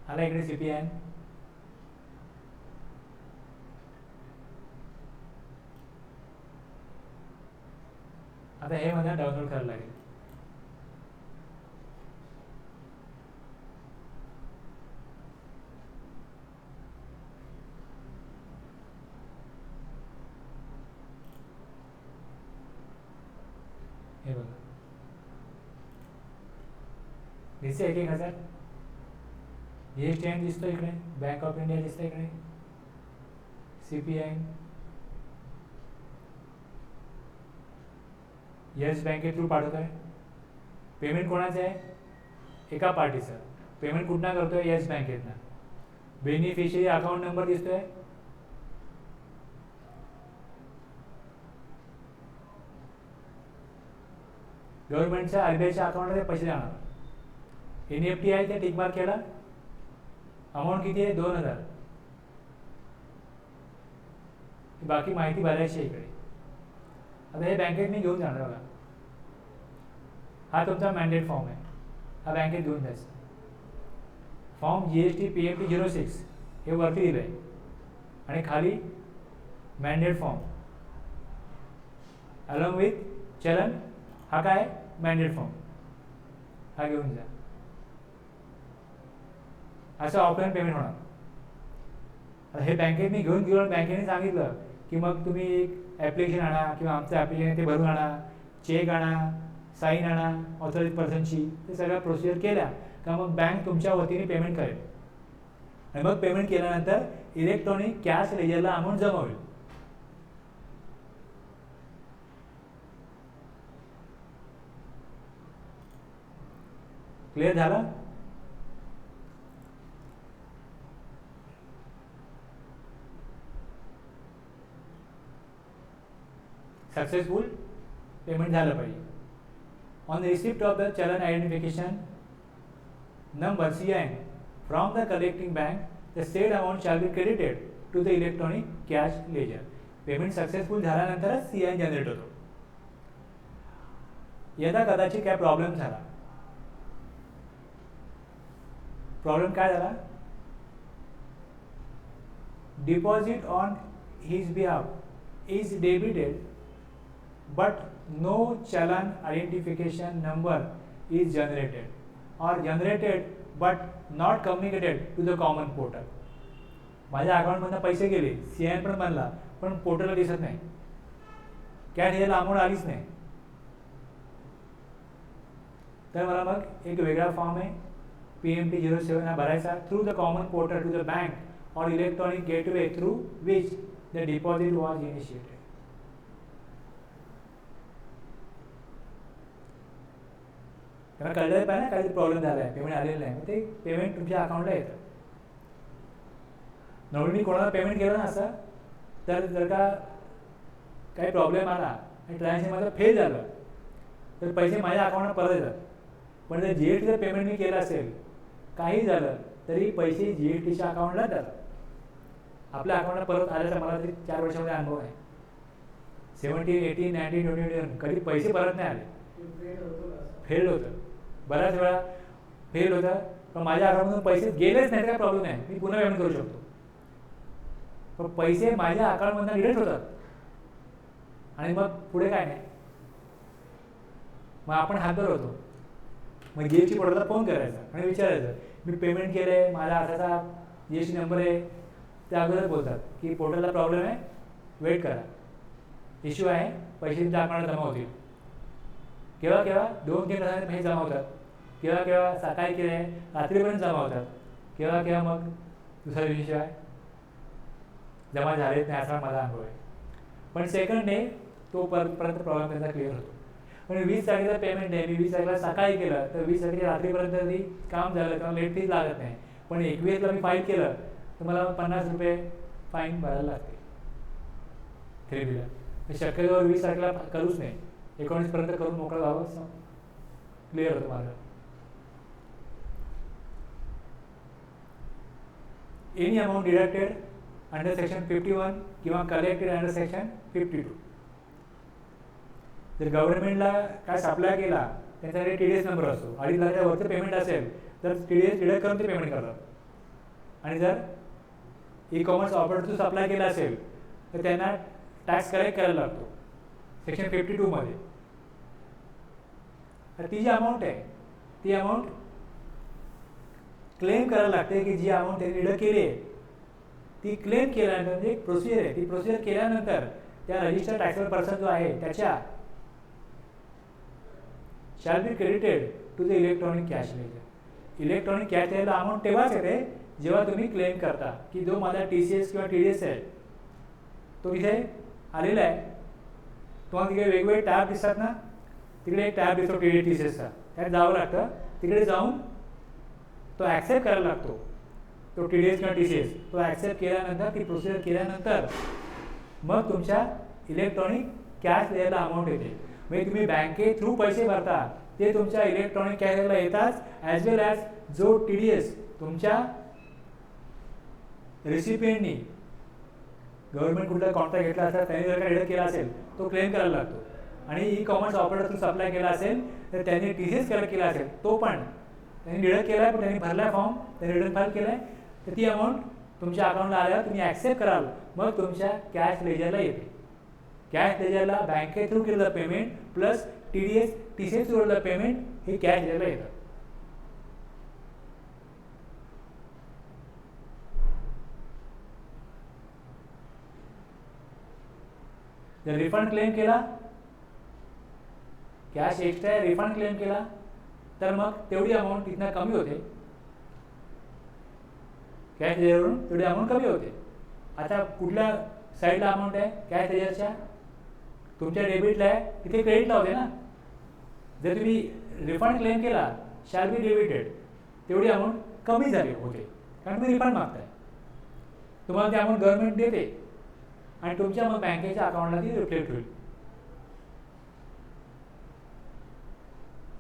आला इकडे CPN. आता हे मला डाउनलोड करायला लागेल. हे बघा, दिसते 1,000. GSTN दिसतो इकडे, बँक ऑफ इंडिया दिसतं इकडे, CPN, येस बँके थ्रू पाठवतोय. पेमेंट कोणाचं आहे? एका पार्टीचं. पेमेंट कुठनं करतोय? येस बँकेतनं. बेनिफिशियरी अकाउंट नंबर दिसतोय, गव्हर्नमेंटच्या RBIच्या अकाउंटमध्ये पैसे जाणार. NEFT आहे ते टिक मार्क केला. अमाऊंट किती आहे? 2,000. बाकी माहिती भरायची आहे इकडे. आता हे बँकेत मी घेऊन जाणार बघा. हा तुमचा मॅन्डेट फॉर्म आहे, हा बँकेत घेऊन जायचा. फॉर्म GST PMT 06 हे वरती दिलं आहे आणि खाली मॅन्डेट फॉर्म अलॉंग विथ चलन. हा काय? Mandate form. हा घेऊन जा. असं ऑफलाईन पेमेंट होणार. हे बँकेत मी घेऊन गेलो, बँकेने सांगितलं की मग तुम्ही एक ॲप्लिकेशन आणा किंवा आमचं ॲप्लिकेशन ते भरून आणा, चेक आणा, साईन आणा ऑथराईज पर्सनची. ते सगळ्या प्रोसिजर केल्या का मग बँक तुमच्या वतीने पेमेंट करेल आणि मग पेमेंट केल्यानंतर इलेक्ट्रॉनिक कॅश लेजरला अमाऊंट जमा होईल. क्लिअर झालं? सक्सेसफुल पेमेंट झालं पाहिजे. On receipt of the challan identification number CIN from the collecting bank the said amount shall be credited to the electronic cash ledger. Payment successful झाल्यानंतरच CIN generate होतो. यदा कदाचित काय प्रॉब्लेम झाला. प्रॉब्लेम काय झाला? Deposit on his behalf is debited but no challan identification number is generated or generated but not communicated to the common portal. माझ्या अकाउंटमधून पैसे गेले, CIN पण बनला, पण पोर्टलला दिसत नाही, कॅश यायला अमाऊंट आलीच नाही. तर मला मग एक वेगळा फॉर्म आहे PMT 07 हा भरायचा through the common portal to the bank or electronic gateway through which the deposit was initiated. त्यांना कळलं पाहिजे ना काहीतरी प्रॉब्लेम झाला आहे, पेमेंट आलेलं नाही, ते पेमेंट तुमच्या अकाउंटला येतं. नॉर्मली कोणाला पेमेंट केलं ना असं तर जर का काही प्रॉब्लेम आला आणि ट्रान्झॅक्शन माझं फेल झालं तर पैसे माझ्या अकाउंटला परत येतात. पण जर GSTचं पेमेंट मी केलं असेल, काही झालं तरी पैसे GSTच्या अकाउंटला जातात. आपल्या अकाउंटला परत आल्याचा मला तरी 4 वर्षामध्ये अनुभव आहे. 17, 18, 19, 20, 21 कधी पैसे परत नाही आले. फेल होतं बऱ्याच वेळा, फेल होतं. पण माझ्या अकाउंटमधून पैसे गेलेच नाही, काय प्रॉब्लेम नाही, मी पुन्हा पेमेंट करू शकतो. पण पैसे माझ्या अकाउंटमधून डिलीट होतात आणि मग पुढे काय नाही. मग आपण हातभर होतो. मग जीएसटी पोर्टलला फोन करायचा आणि विचारायचं मी पेमेंट केलं आहे, माझा असाचा जीएसटी नंबर आहे. ते अगोदर बोलतात की पोर्टलला प्रॉब्लेम आहे, वेट करा, इश्यू आहे, पैसे तुमच्या अकाउंटला जमा होतील. केव्हा केव्हा 2-3 तासांनी पैसे जमा होतात, केव्हा केव्हा सकाळी केले रात्रीपर्यंत जमा होतात, केव्हा केव्हा मग दुसऱ्या दिवशीशिवाय जमा झालेत नाही, असा माझा अनुभव आहे. पण सेकंड डे तो परत प्रॉब्लेम त्यांचा क्लिअर होतो. पण 20 तारखेला पेमेंट आहे, मी 20 तारखेला सकाळी केलं तर 20 तारखेच्या रात्रीपर्यंत जरी काम झालं तेव्हा लेट फीज लागत नाही. पण 21ला मी फाईल केलं तर मला 50 रुपये फाईन भरायला लागते 3Bला. शक्यतो 20 तारखेला करूच नाही, 19पर्यंत करून मोकळं व्हावं, क्लिअर होतं माझं. Any amount deducted under section 51 किंवा कलेक्टेड अंडर सेक्शन 52. जर गव्हर्नमेंटला काय सप्लाय केला त्यांच्याकडे TDS नंबर असतो, 2.5 लाखाच्या वरचं पेमेंट असेल तर TDS डिडक्ट करून ते पेमेंट करतात. आणि जर ई-कॉमर्स ऑपरेटर सप्लाय केला असेल तर त्यांना टॅक्स कलेक्ट करायला लागतो सेक्शन 52 मध्ये. तर ती जी अमाऊंट आहे ती अमाऊंट क्लेम करायला लागते की जी अमाऊंट त्यांनी डिडक्ट केली आहे ती क्लेम केल्यानंतर, म्हणजे एक प्रोसिजर आहे, ती प्रोसिजर केल्यानंतर त्या रजिस्टर्ड टॅक्सेबल पर्सन जो आहे त्याच्या shall be credited to the electronic cash ledger. Electronic cash लेजरला अमाऊंट तेव्हाच येते जेव्हा तुम्ही क्लेम करता की जो माझा TCS किंवा TDS आहे तो इथे आलेला आहे. तुम्हाला तिकडे वेगवेगळे टॅब दिसतात ना, तिकडे एक टॅब दिसतो TCSचा, त्यात जावं लागतं. तिकडे जाऊन तो ॲक्सेप्ट करायला लागतो, तो TDS किंवा TCS. तो ॲक्सेप्ट केल्यानंतर, ती प्रोसिजर केल्यानंतर मग तुमच्या इलेक्ट्रॉनिक कॅश लेजरला अमाऊंट येते. म्हणजे तुम्ही बँके थ्रू पैसे भरता ते तुमच्या इलेक्ट्रॉनिक कॅश लेजरला येतात, ॲज वेल ॲज जो TDS तुमच्या रेसिपिएंटनी गव्हर्नमेंट कुठला कॉन्ट्रॅक्ट घेतला असेल त्यांनी जर का डिडक्ट केला असेल तो क्लेम करायला लागतो. आणि ई-कॉमर्स ऑपरेटर सप्लाय केला असेल तर त्यांनी TCS कलेक्ट केला असेल तो पण त्यांनी डिडक्ट केला आहे, पण त्यांनी भरला फॉर्म, त्यांनी रिटर्न फाईल केला आहे, तर ती अमाऊंट तुमच्या अकाउंटला आल्यावर तुम्ही ॲक्सेप्ट कराल मग तुमच्या कॅश लेजरला येते. कॅश लेजरला बँके थ्रू केलेलं payment plus TDS TCS through केलेलं पेमेंट हे कॅश लेजरला येतं. जर रिफंड क्लेम केला, कॅश एक्स्ट्रा रिफंड क्लेम केला तर मग तेवढी अमाऊंट तिथनं कमी होते, कॅश लेजरवरून तेवढी अमाऊंट कमी होते. आता कुठल्या साईडला अमाऊंट आहे कॅश लेजरच्या, तुमच्या डेबिटला आहे, तिथे क्रेडिटला होते ना. जर तुम्ही रिफंड क्लेम केला शॅल बी डेबिटेड, तेवढी अमाऊंट कमी झाली होते कारण तुम्ही रिफंड मागताय. तुम्हाला ती अमाऊंट गव्हर्नमेंट देते आणि तुमच्या मग बँकेच्या अकाउंटला ती रिफ्लेक्ट होईल.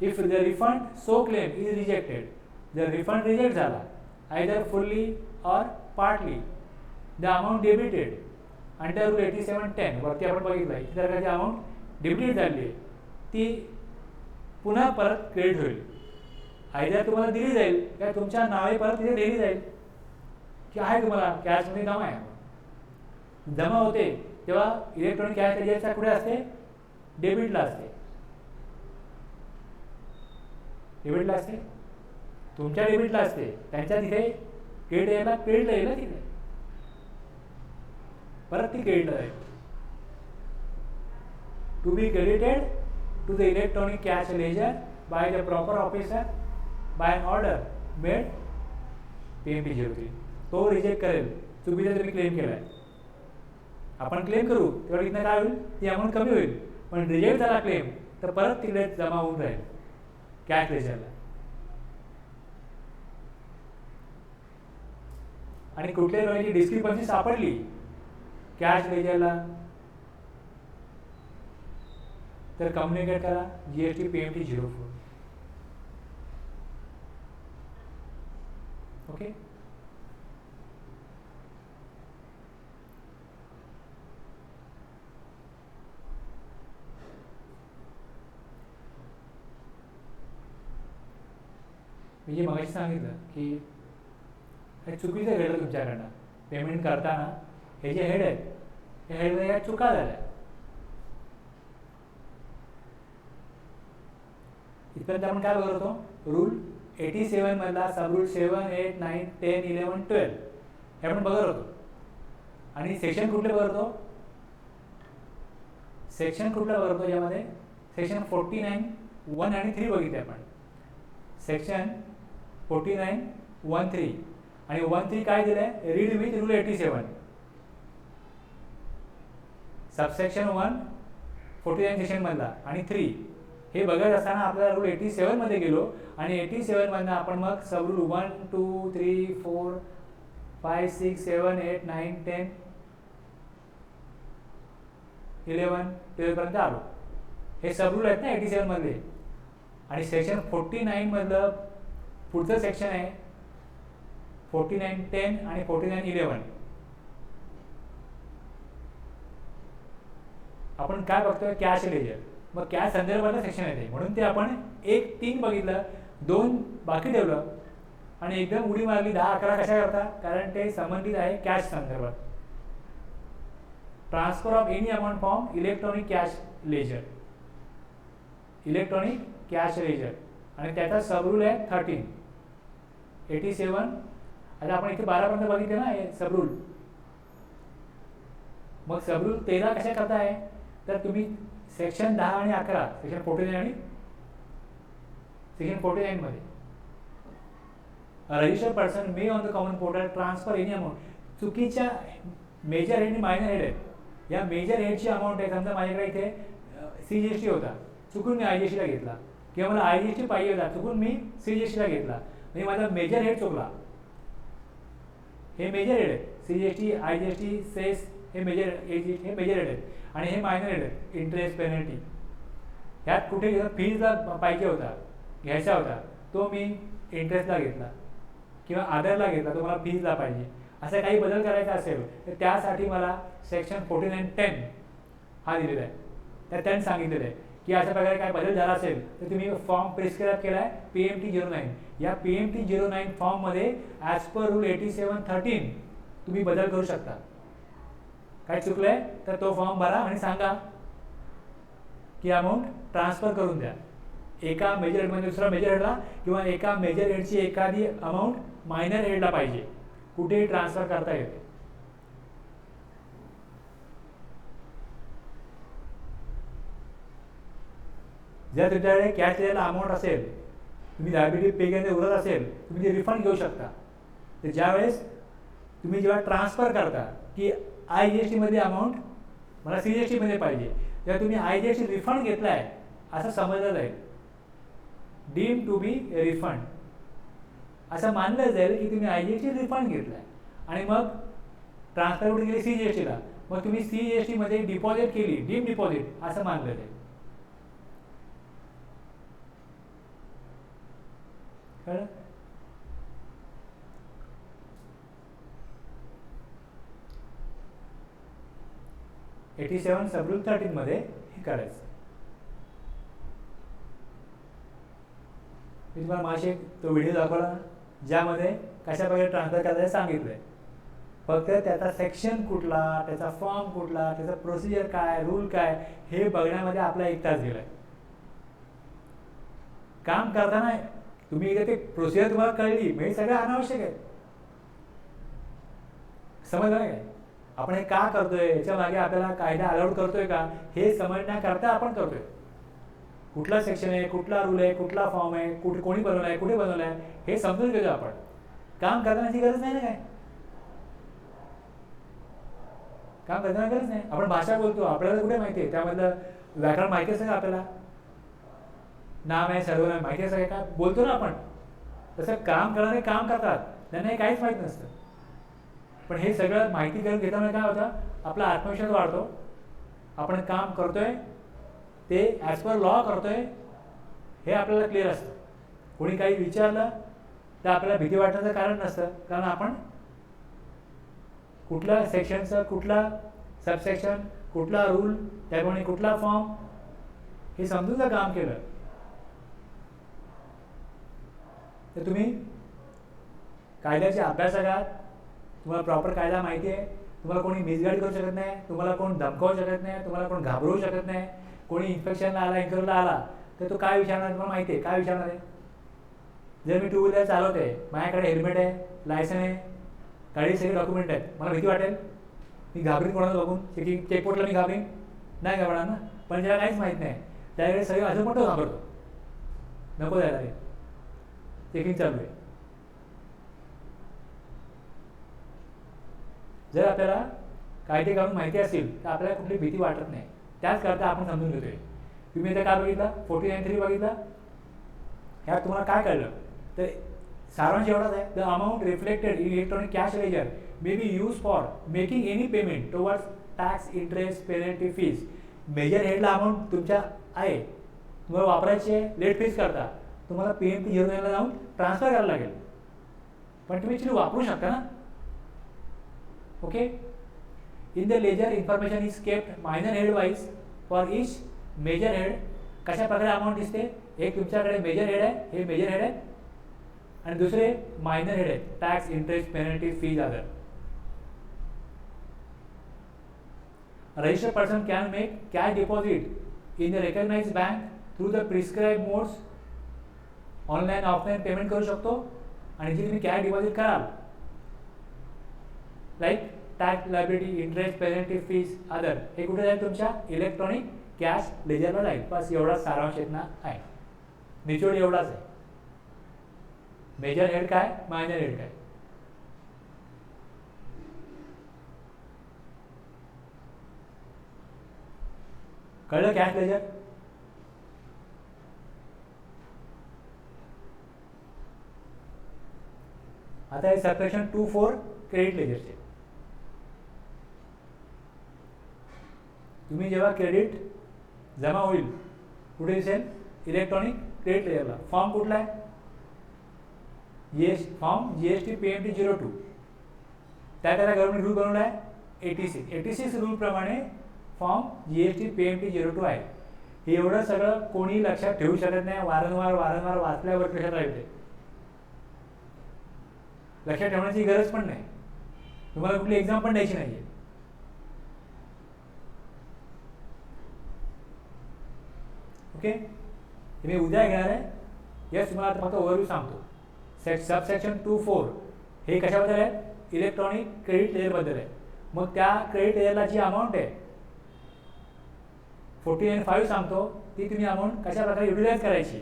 If the refund so claim is rejected, जर रिफंड रिजेक्ट झाला either fully or partly, the amount debited under rule 8710 वरती आपण बघितलं आहे, जर का ती अमाऊंट डेबिटेड झाली आहे ती पुन्हा परत क्रेडिट होईल. आयदर तुम्हाला दिली जाईल किंवा तुमच्या नावे परत तिथे दिली जाईल की आहे तुम्हाला कॅशमध्ये जमा आहे. जमा होते तेव्हा इलेक्ट्रॉनिक कॅश लेजरच्या कुठे असते, डेबिटला असते, डेबिटला असते, तुमच्या डेबिटला असते, त्यांच्या तिथे क्रेडिट यायला क्रेडिटला येईल तिथे, परत ती क्रेडिटला जाईल. To be credited to the electronic cash ledger by the proper officer by an order made PMT03. तो रिजेक्ट करेल चुकीचा तुम्ही क्लेम केला आहे. आपण क्लेम करू तेव्हा इथनं काय होईल, ती अमाऊंट कमी होईल. पण रिजेक्ट झाला क्लेम तर परत तिकडे जमा होऊन राहील कॅश लेजरला. आणि कुठल्याही वेळेची डिस्क्रिपन्सी सापडली कॅश लेजरला तर कम्युनिकेट करा GST PMT04. ओके. मी जे मगाशी सांगितलं की हे चुकीचं घडलं तुमच्याकडनं. पेमेंट करताना हे जे हेड आहेत, हे हेडमध्ये या चुका झाल्या. इथपर्यंत आपण काय बघत होतो? रूल 87 मधला सब रूल 7, 8, 9, 10, 11, 12 हे आपण बघत होतो. आणि सेक्शन कुठले बघत होतो? सेक्शन कुठला बघत होतो यामध्ये? सेक्शन 49, 1 आणि 3 बघितले आपण. सेक्शन 49, 1, 3 आणि 1, 3 काय दिलंय? Read with rule 87. Subsection 1 49 section मधला आणि 3 हे बघत असताना आपल्याला रूल 87 मध्ये गेलो आणि 87 मधनं आपण मग सब रूल 1, 2, 3, 4, 5, 6, 7, 8, 9, 10, 11, 12 पर्यंत आलो. हे सब रूल आहेत ना 87 मधले. आणि सेक्शन 49 मधलं पुढचं सेक्शन आहे 49, 10 आणि 49, 11. आपण काय बघतोय? Cash ledger. मग कॅश संदर्भातलं सेक्शन आहे ते, म्हणून ते आपण 1, 3 बघितलं, 2 बाकी ठेवलं आणि एकदम उडी मारली 10, 11 कशा करता? कारण ते संबंधित आहे कॅश संदर्भात. Transfer of any amount from electronic cash ledger. Electronic cash ledger आणि त्याचा सब रूल आहे 13, 87. आता आपण इथे 12 पर्यंत बघितले ना हे सब रूल. मग सब रूल 13 कशा करताय? तर तुम्ही सेक्शन 10 आणि 11, सेक्शन 49 आणि सेक्शन 49 मध्ये registered person may on the common portal transfer any amount. चुकीच्या मेजर हेड आणि मायनर हेड आहेत. या मेजर हेडची अमाऊंट आहे, समजा माझ्याकडे इथे CGST होता, चुकून मी IGSTला घेतला, किंवा मला IGST पाहिजे होता, चुकून मी CGSTला घेतला, म्हणजे माझा मेजर हेड चुकला. हे मेजर हेड आहे. CGST, IGST, सेस हे मेजर हे मेजर हेड आहेत आणि हे मायनर हेड आहेत. Interest, penalty. ह्यात कुठे फीजला पाहिजे होता, घ्यायचा होता, तो मी इंटरेस्टला घेतला किंवा आदरला घेतला, तो मला फीजला पाहिजे. असा काही बदल करायचा असेल तर त्यासाठी मला सेक्शन 49, 10 हा दिलेला आहे. त्या 10 सांगितलेलं आहे की अशा प्रकारे काय बदल झाला असेल तर तुम्ही फॉर्म प्रिस्क्राईब केला आहे PMT 09. या PMT 09 फॉर्ममध्ये ॲज पर रूल 87, 13 तुम्ही बदल करू शकता. काय चुकलंय तर तो फॉर्म भरा आणि सांगा की अमाऊंट ट्रान्सफर करून द्या एका मेजर हेडमध्ये दुसरा मेजर हेडला, किंवा एका मेजर हेडची एखादी अमाऊंट मायनर हेडला पाहिजे, कुठेही ट्रान्सफर करता येते. जर तुमच्याकडे कॅश दिलेला अमाऊंट असेल, तुम्ही लायबिलिटी पे केल्याने उरत असेल, तुम्ही ते रिफंड घेऊ शकता. तर ज्यावेळेस तुम्ही जेव्हा ट्रान्सफर करता की IGST मध्ये अमाऊंट मला CGST मध्ये पाहिजे, तेव्हा तुम्ही IGST रिफंड घेतलाय असं समजलं जाईल. डीम टू बी रिफंड असं मानलं जाईल की तुम्ही IGST रिफंड घेतलाय आणि मग ट्रान्सफर कुठे गेली? CGSTला. मग तुम्ही CGST मध्ये डिपॉझिट केली, डीम डिपॉझिट असं मानलं जाईल. कळलं? सब रूल 13 मध्ये हे करायचं. मी तुम्हाला मागे तो व्हिडिओ दाखवला ज्यामध्ये कशा प्रकारे ट्रान्सफर करायचं सांगितलंय. फक्त त्याचा सेक्शन कुठला, त्याचा फॉर्म कुठला, त्याचा प्रोसिजर काय, रूल काय हे बघण्यामध्ये आपला 1 तास गेलाय. काम करताना तुम्ही इथे ते प्रोसिजर तुम्हाला कळली म्हणजे सगळं अनावश्यक आहे. समजलं काय? आपण हे का करतोय, याच्या मागे आपल्याला कायदा अलाउड करतोय का हे समजण्याकरता आपण करतोय. कुठला सेक्शन आहे, कुठला रूल आहे, कुठला फॉर्म आहे, कोणी बनवलाय, कुठे बनवलाय हे समजून घेतो आपण. काम करण्याची गरज नाही ना. काय काम करताना गरज नाही. आपण भाषा बोलतो, आपल्याला कुठे माहिती आहे, त्यामधलं व्याकरण माहिती असतं का आपल्याला? नाम आहे, सर्वनाम माहिती असं काय बोलतो ना आपण. तसं काम करणारे काम करतात, त्यांना हे काहीच माहीत नसतं. पण हे सगळं माहिती करून घेताना काय होतं, आपला आत्मविश्वास वाढतो. आपण काम करतोय ते ॲज पर लॉ करतोय हे आपल्याला क्लिअर असतं. कोणी काही विचारलं तर आपल्याला भीती वाटण्याचं कारण नसतं, कारण आपण कुठल्या सेक्शनचं, कुठला सबसेक्शन, कुठला रूल, त्याप्रमाणे कुठला फॉर्म हे समजून जर काम केलं तर तुम्ही कायद्याच्या अभ्यासक आहात, तुम्हाला प्रॉपर कायदा माहिती आहे, तुम्हाला कोणी मिसगाईड करू शकत नाही, तुम्हाला कोण धमकावू शकत नाही, तुम्हाला कोण घाबरवू शकत नाही. कोणी इन्फेक्शनला आला, इंटरव्ह्यूला आला तर तो काय विचारणार, तुम्हाला माहिती आहे काय विचारणार आहे. जर मी टू व्हीलर चालवते, माझ्याकडे हेल्मेट आहे, लायसन आहे, गाडी सगळे डॉक्युमेंट आहेत, मला भीती वाटेल, मी घाबरीन कोणाला बघून, चेकपोर्टला मी घाबरीन नाही घाबरणार ना. पण ज्याला काहीच माहीत नाही त्यावेळेस सगळे असं मोठं घाबरतो, नको जायला रे, चेकिंग चालू आहे. जर आपल्याला कायदे काढून माहिती असेल तर आपल्याला कुठली भीती वाटत नाही. त्याच करता आपण समजून घेतोय. तुम्ही इथे काय बघितलं, 49.3 बघितलं, ह्यात तुम्हाला काय कळलं, तर सारांश एवढाच आहे. The amount reflected in electronic cash ledger may be use for making any payment towards tax, interest, penalty, fees. Major हेडला अमाऊंट तुमच्या आहे, तुम्हाला वापरायची आहे, लेट फीज करता, तुम्हाला PMT 09 ला जाऊन ट्रान्सफर करायला लागेल, पण तुम्ही ॲक्च्युली वापरू शकता ना. Okay. In the ledger information is kept minor head wise for each major head. कशा प्रकारे अमाऊंट दिसते, एक तुमच्याकडे मेजर हेड आहे, हे मेजर हेड आहे, आणि दुसरे मायनर हेड आहे, tax, interest, penalty, fees, other. A registered person can make cash deposit in the recognized bank through the prescribed modes. Online offline payment करू शकतो, आणि जी तुम्ही कॅश डिपॉझिट कराल like tax, liability, interest, penalty, fees, other, हे कुठे जाईल, तुमच्या electronic cash लेजरला जाईल. बस एवढा सारांश येतना आहे, निचोड एवढाच आहे. मेजर हेड काय, मायनर हेड काय. कळलं कॅश लेजर. आता हे सबसेक्शन 2.4 क्रेडिट लेजरचे. तुम्ही जेव्हा क्रेडिट जमा होईल कुठे दिसेल, इलेक्ट्रॉनिक क्रेडिट लेजरला. फॉर्म कुठला आहे, फॉर्म GST PMT 02. त्याला गव्हर्नमेंट रूल बनवला आहे 86 रूल प्रमाणे फॉर्म GST PMT 02 आहे. हे एवढं सगळं कोणी लक्षात ठेवू शकत नाही, वारंवार वाचल्यावर लक्षात राहते. लक्षात ठेवण्याची गरज पण नाही, तुम्हाला कुठली एक्झाम पण द्यायची नाहीये. ओके. मी उद्या घेणार आहे. यस, तुम्हाला आता फक्त ओव्हरव्ह्यू सांगतो. सबसेक्शन 2.4 हे कशाबद्दल आहे, इलेक्ट्रॉनिक क्रेडिट लेजरबद्दल आहे. मग त्या क्रेडिट लेजरला जी अमाऊंट आहे 49.5 सांगतो, ती तुम्ही अमाऊंट कशा प्रकारे युटिलाइज करायची,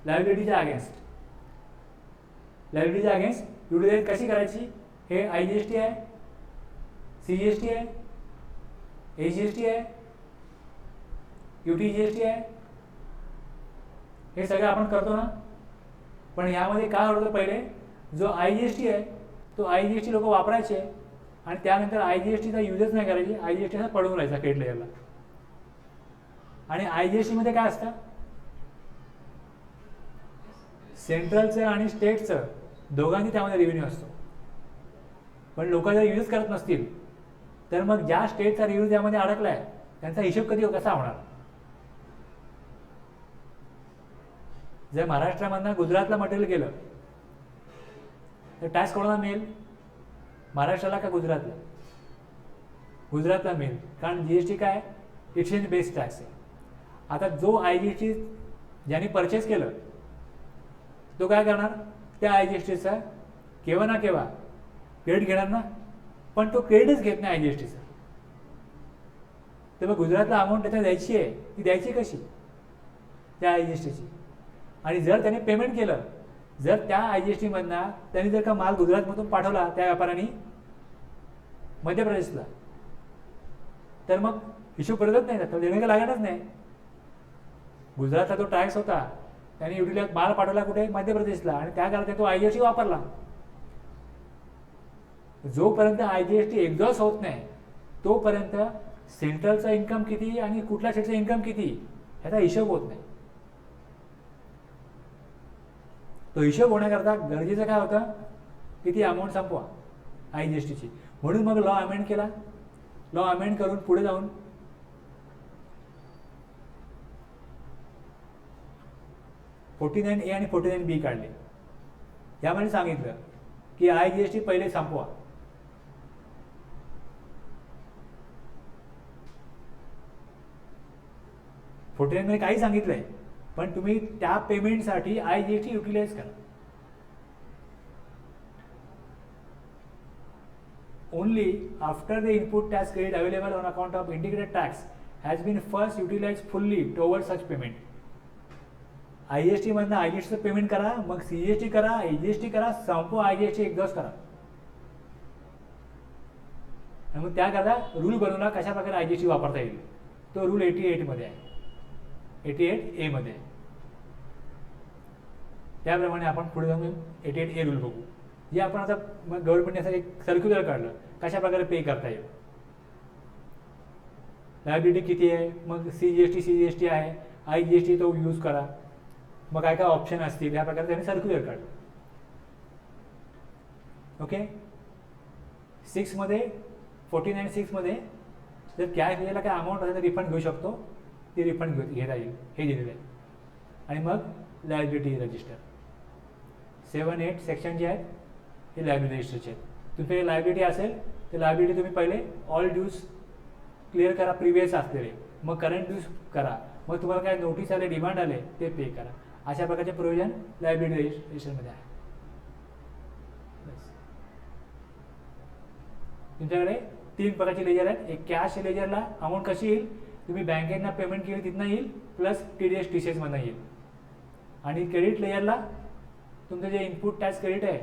लायबिलिटीच्या अगेन्स्ट. लायबिलिटीच्या अगेन्स्ट युटिलाइज कशी करायची, हे IGST आहे, CGST आहे, AGST आहे, UTGST आहे, हे सगळं आपण करतो ना. पण यामध्ये काय होतं, पहिले जो IGST आहे तो IGST लोक वापरायचे, आणि त्यानंतर IGSTचा यूजच नाही करायची, IGSTचा पडून राहायचा क्रेडिट लेजरला. आणि IGST मध्ये काय असतं, सेंट्रलचं आणि स्टेटचं दोघांनी त्यामध्ये रेव्हेन्यू असतो. पण लोक जर यूज करत नसतील तर मग ज्या स्टेटचा रेव्हेन्यू त्यामध्ये अडकलाय त्यांचा हिशोब कसा होणार. जर महाराष्ट्रामधनं गुजरातला मटेरियल गेलं तर टॅक्स कोणाला मिळेल, महाराष्ट्राला का गुजरातला, गुजरातला मिळेल, कारण GST काय, एक्सचेंज बेस्ड टॅक्स आहे. आता जो IGST ज्यांनी परचेस केलं तो काय करणार, त्या IGSTचा केव्हा ना केव्हा क्रेडिट घेणार ना, पण तो क्रेडिटच घेत नाही IGSTचा. तर मग गुजरातला अमाऊंट त्याच्या द्यायची आहे, ती द्यायची कशी, त्या IGSTची. आणि जर त्याने पेमेंट केलं, जर त्या IGST मधनं त्यांनी जर का माल गुजरातमधून पाठवला त्या व्यापाऱ्यांनी मध्य प्रदेशला, तर मग हिशोब करतच नाही, तर देणे लागणारच नाही. गुजरातला तो टॅक्स होता, त्याने युटिलाइज माल पाठवला कुठे, मध्य प्रदेशला, आणि त्या काळात तो IGST वापरला. जोपर्यंत IGST एक्झॉस्ट होत नाही तोपर्यंत सेंट्रलचा इन्कम किती आणि कुठल्या स्टेटचा इन्कम किती ह्याचा हिशोब होत नाही. तो हिशोब होण्याकरता गरजेचं काय होतं की ती अमाऊंट संपवा IGSTची. म्हणून मग लॉ अमेंड केला. लॉ अमेंड करून पुढे जाऊन 49A आणि 49B काढले. यामध्ये सांगितलं की IGST पहिले संपवा. मध्ये काही सांगितलंय, पण तुम्ही त्या पेमेंटसाठी IGST युटिलाइज करा. Only after the input tax credit available on account of integrated tax has been first utilized fully towards such payment. IGST मधनं IGST पेमेंट करा, मग CGST करा, AGST करा, संपवा IGST एकदाच करा. आणि मग त्याकरता रूल बनवला कशा प्रकारे IGST वापरता येईल. तो रूल 88 मध्ये आहे, 88A मध्ये आहे. त्याप्रमाणे आपण पुढे जाऊन 88A रूल बघू, जे आपण आता गव्हर्नमेंटने असं एक सर्क्युलर काढलं कशा प्रकारे पे करता येईल. लायबिलिटी किती आहे, मग CGST आहे, IGST तो यूज करा, मग काय काय ऑप्शन असतील, या प्रकारे त्यांनी सर्क्युलर काढलं. ओके. 6 मध्ये 49(6) मध्ये जर कॅश दिलेला काय अमाऊंट असेल तर रिफंड घेऊ शकतो, ती रिफंड घेता येईल हे दिलेलं आहे. आणि मग लायबिलिटी रजिस्टर 7-8 सेक्शन जे आहेत हे लायबिलिटी रजिस्टरचे आहेत. तुमचे लायबिलिटी असेल तर लायबिलिटी तुम्ही पहिले ऑल ड्यूज क्लिअर करा प्रिव्हियस असलेले, मग करंट ड्यूज करा, मग तुम्हाला काय नोटीस आले, डिमांड आले ते पे करा. अशा प्रकारचे प्रोव्हिजन लायबिलिटी रजिस्टरमध्ये आहे. तुमच्याकडे 3 प्रकारचे लेजर आहेत. एक कॅश लेजरला अमाऊंट कशी येईल, तुम्ही बँकेतना पेमेंट केली तिथनं येईल, प्लस TDS TCS मधनं येईल. आणि क्रेडिट लेजरला तुमचं जे इनपुट टॅक्स क्रेडिट आहे,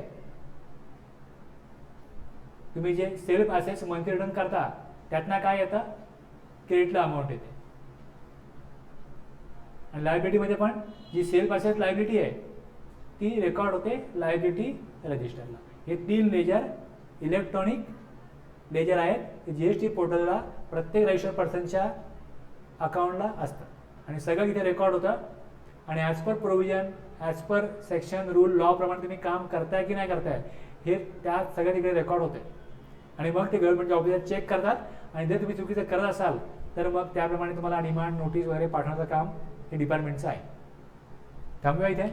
तुम्ही जे सेल्फ असेट्स मंथली रिटर्न करता त्यातनं काय येतं, क्रेडिटला अमाऊंट येते. आणि लायबिलिटीमध्ये पण जी सेल्फ असेट लायबिलिटी आहे ती रेकॉर्ड होते लायबिलिटी रजिस्टरला. हे 3 लेजर इलेक्ट्रॉनिक लेजर आहेत, GST पोर्टलला प्रत्येक रजिस्टर पर्सनच्या अकाउंटला असतं आणि सगळं इथे रेकॉर्ड होतं. आणि as per provision, as per section, rule, law प्रमाणे तुम्ही काम करताय की नाही करताय हे त्या सगळ्या तिकडे रेकॉर्ड होते. आणि मग ते गव्हर्नमेंटचे ऑफिसर चेक करतात आणि जर तुम्ही चुकीचं करत असाल तर मग त्याप्रमाणे तुम्हाला डिमांड नोटीस वगैरे पाठवण्याचं काम हे डिपार्टमेंटचं आहे. थांबूया इथे.